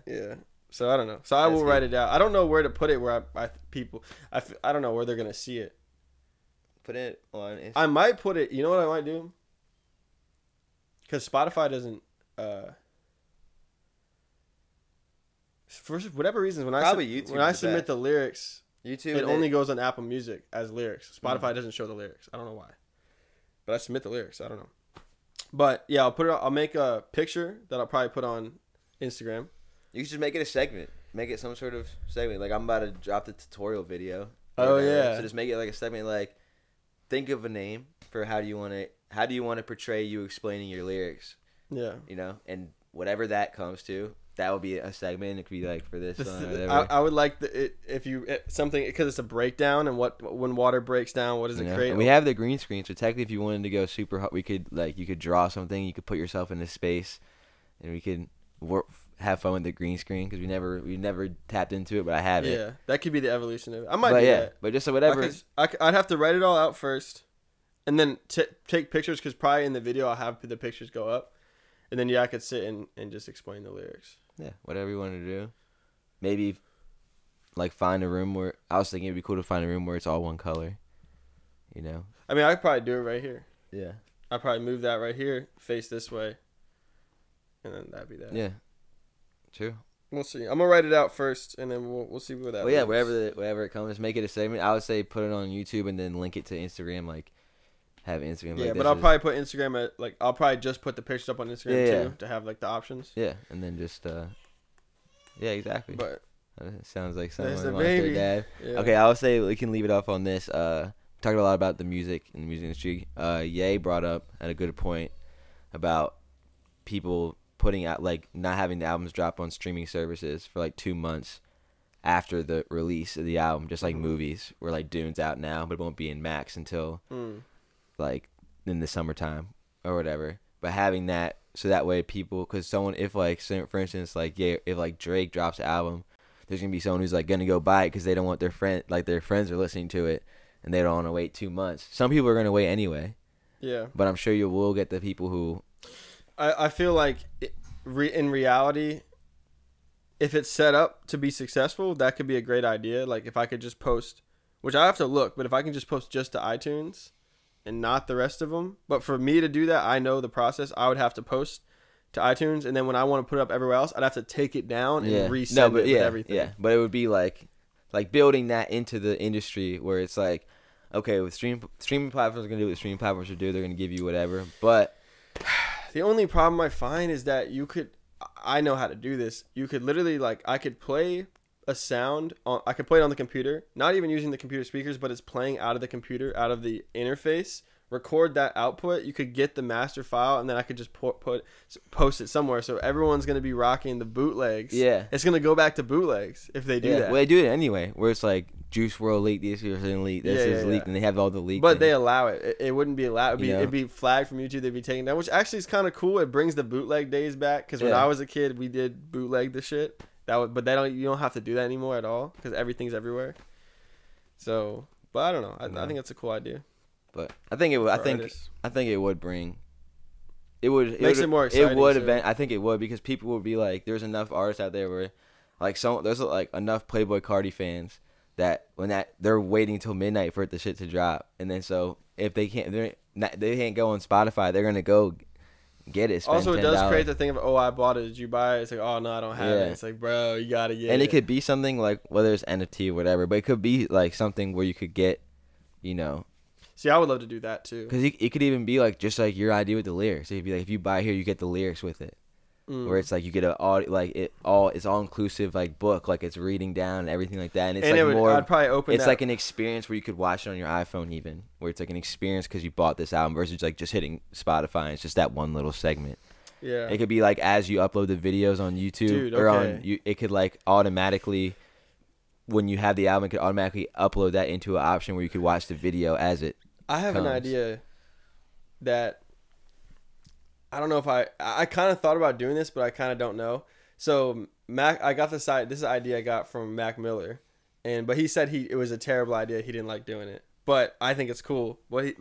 Yeah. So I don't know. So I will write it out. I don't know where to put it. Where I don't know where they're gonna see it. Put it on Instagram. I might put it. You know what I might do? Because Spotify doesn't. For whatever reasons, when I submit the lyrics, YouTube it only goes on Apple Music as lyrics. Spotify doesn't show the lyrics. I don't know why, but I submit the lyrics. I don't know, but yeah, I'll make a picture that I'll probably put on Instagram. You can just make it a segment. Make it some sort of segment. Like I'm about to drop the tutorial video. Oh yeah. So just make it like a segment. Like think of a name for how do you want to portray you explaining your lyrics. Yeah. You know, and whatever that comes to, that will be a segment. It could be like for this song. I would like something because it's a breakdown and when water breaks down, what does it create? And we have the green screen, so technically, if you wanted to go super hot, we could you could draw something. You could put yourself in a space, and we could have fun with the green screen because we never tapped into it, but I have it. Yeah, that could be the evolution of it. I might do that. But just whatever. I'd have to write it all out first, and then take pictures because probably in the video I'll have the pictures go up, and then I could sit and just explain the lyrics. Yeah, whatever you want to do. Maybe, find a room where... I was thinking it'd be cool to find a room where it's all one color. You know? I mean, I'd probably do it right here. Yeah. I'd probably move that right here, face this way. And then that'd be that. Yeah. True. We'll see. I'm going to write it out first, and then we'll see where that leads. Yeah, wherever it comes, make it a segment. I would say put it on YouTube and then link it to Instagram, have Instagram. Yeah, but I'll probably put Instagram at I'll probably just put the pictures up on Instagram too to have the options. Yeah, and then just yeah, exactly. But it sounds like someone wants their dad. Yeah. Okay, I would say we can leave it off on this. Talked a lot about the music and the music industry. Ye brought up at a good point about people putting out not having the albums drop on streaming services for 2 months after the release of the album, just like movies. Where Dune's out now, but it won't be in Max until in the summertime or whatever. But having that, so that way people, because someone, if for instance, if Drake drops an album, there's gonna be someone who's gonna go buy it because they don't want their friends are listening to it and they don't want to wait 2 months. Some people are gonna wait anyway. Yeah. But I'm sure you will get the people who. I feel in reality, if it's set up to be successful, that could be a great idea. If I could just post, which I have to look, but if I can just post just to iTunes and not the rest of them. But for me to do that, I know the process. I would have to post to iTunes, and then when I want to put it up everywhere else, I'd have to take it down and resend it with everything. Yeah, but it would be like building that into the industry where it's okay, with streaming platforms are going to do what streaming platforms should do. They're going to give you whatever. But the only problem I find is that I know how to do this. You could literally, I could play a sound I could play it on the computer, not even using the computer speakers, but it's playing out of the computer, out of the interface, record that output. You could get the master file, and then I could just post it somewhere, so everyone's going to be rocking the bootlegs. Yeah, it's going to go back to bootlegs if they do that. Well, they do it anyway, where it's Juice WRLD leaked, this is leaked, this is leaked, and they have all the leaks. But they allow it. It wouldn't be allowed. It'd be flagged from YouTube. They'd be taken down, which actually is kind of cool. It brings the bootleg days back, because when I was a kid, we did bootleg the shit. But you don't have to do that anymore at all because everything's everywhere. So, but I don't know. I think it's a cool idea. But I think it would. I think it would bring. It would makes it more exciting. It would I think it would, because people would be there's enough artists out there where, there's enough Playboi Carti fans that they're waiting till midnight for the shit to drop, and then so if they can't go on Spotify, they're gonna go get it. Also, it $10. does create the thing of, I bought it. Did you buy it? It's oh no, I don't have it. It's bro, you gotta get it. And it could be something whether it's NFT or whatever, but it could be something where you could get, See, I would love to do that too. Because it could even be just your idea with the lyrics. It'd be if you buy here, you get the lyrics with it. Where it's you get it's all inclusive book, it's reading down and everything like that, and it's I'd probably open. It's an experience where you could watch it on your iPhone, even where it's an experience because you bought this album versus just hitting Spotify. And it's just that one little segment. Yeah. It could be as you upload the videos on YouTube or on it could automatically, when you have the album, it could automatically upload that into an option where you could watch the video as it. I have an idea that. I don't know if I kind of thought about doing this, but I kind of don't know. So I got this idea. This is an idea I got from Mac Miller, but he said it was a terrible idea. He didn't like doing it, but I think it's cool. What he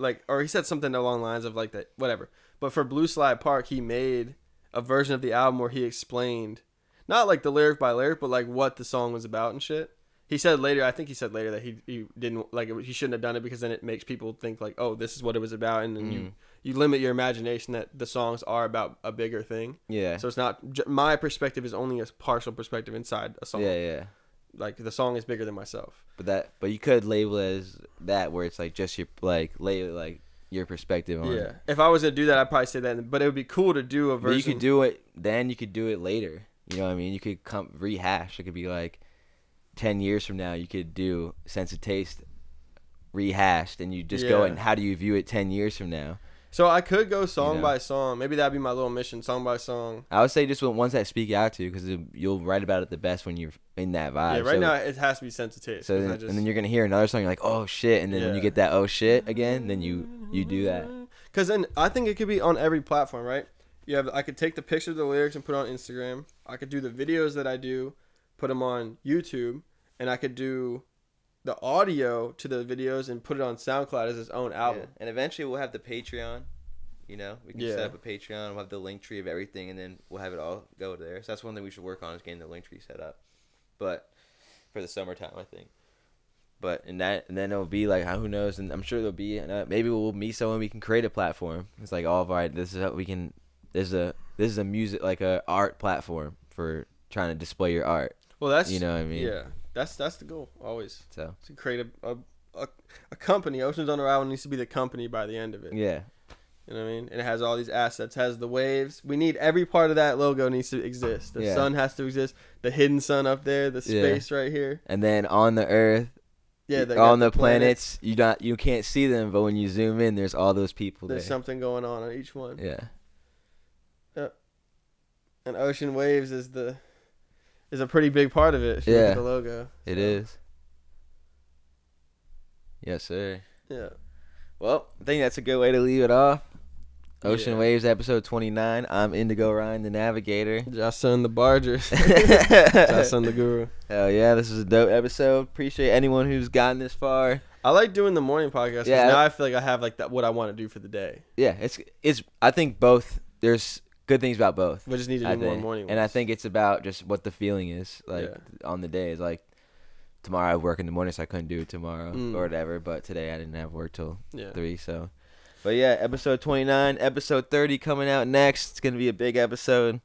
said something along the lines of that, whatever. But for Blue Slide Park, he made a version of the album where he explained, not the lyric by lyric, but what the song was about and shit. He said later, I think he said later that he didn't he shouldn't have done it because then it makes people think oh, this is what it was about, and then you limit your imagination that the songs are about a bigger thing. Yeah. So it's not my perspective is only a partial perspective inside a song. Yeah. The song is bigger than myself. But you could label it as that, where it's just your label your perspective on it. Yeah. If I was to do that, I'd probably say that. But it would be cool to do a version. But you could do it then. You could do it later. You know what I mean? You could rehash. It could be 10 years from now, you could do Sense of Taste rehashed, and you just go and how do you view it 10 years from now? So I could go song by song. Maybe that'd be my little mission, song by song. I would say just ones that speak out to you, because you'll write about it the best when you're in that vibe. Yeah, right now it has to be sensitive. So and then you're gonna hear another song, you're like, oh shit, and then when you get that oh shit again, then you do that. Because then I think it could be on every platform, right? I could take the picture of the lyrics and put it on Instagram. I could do the videos that I do, put them on YouTube, and I could do the audio to the videos and put it on SoundCloud as its own album. And eventually we'll have the Patreon. We can set up a Patreon. We'll have the link tree of everything, and then we'll have it all go there. So that's one thing we should work on, is getting the link tree set up. But for the summertime, I think. But and then it'll be like, who knows? And I'm sure there'll be maybe we'll meet someone, we can create a platform. It's like, all right, this is how we can. This is a music, like a art platform for trying to display your art. Well, that's what I mean. Yeah, that's the goal always. So to create a company. Oceans on the Island needs to be the company by the end of it. Yeah. You know what I mean? And it has all these assets. It has the waves. We need every part of that logo needs to exist. The sun has to exist. The hidden sun up there. The space right here. And then on the Earth. Yeah, on the planets, you can't see them, but when you zoom in, there's all those people there. There's something going on each one. Yeah. And ocean waves is a pretty big part of it. If you look at the logo. It is. Yes, sir. Yeah. Well, I think that's a good way to leave it off. Ocean Waves, episode 29. I'm Indigo, Reyen, the Navigator. Jason, the Bargers. Jason, the Guru. Hell yeah, this is a dope episode. Appreciate anyone who's gotten this far. I like doing the morning podcast, because now I feel like I have like what I want to do for the day. Yeah, it's. I think both. There's good things about both. We just need to do more morning ones. And I think it's about just what the feeling is on the day. It's like, tomorrow I work in the morning, so I couldn't do it tomorrow or whatever. But today I didn't have work till 3, so. But yeah, episode 29, episode 30 coming out next. It's gonna be a big episode.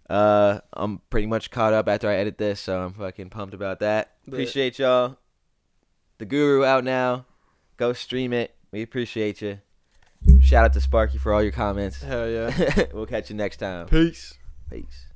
I'm pretty much caught up after I edit this, so I'm fucking pumped about that. Appreciate y'all. The Guru out now. Go stream it. We appreciate you. Shout out to Sparky for all your comments. Hell yeah. We'll catch you next time. Peace. Peace.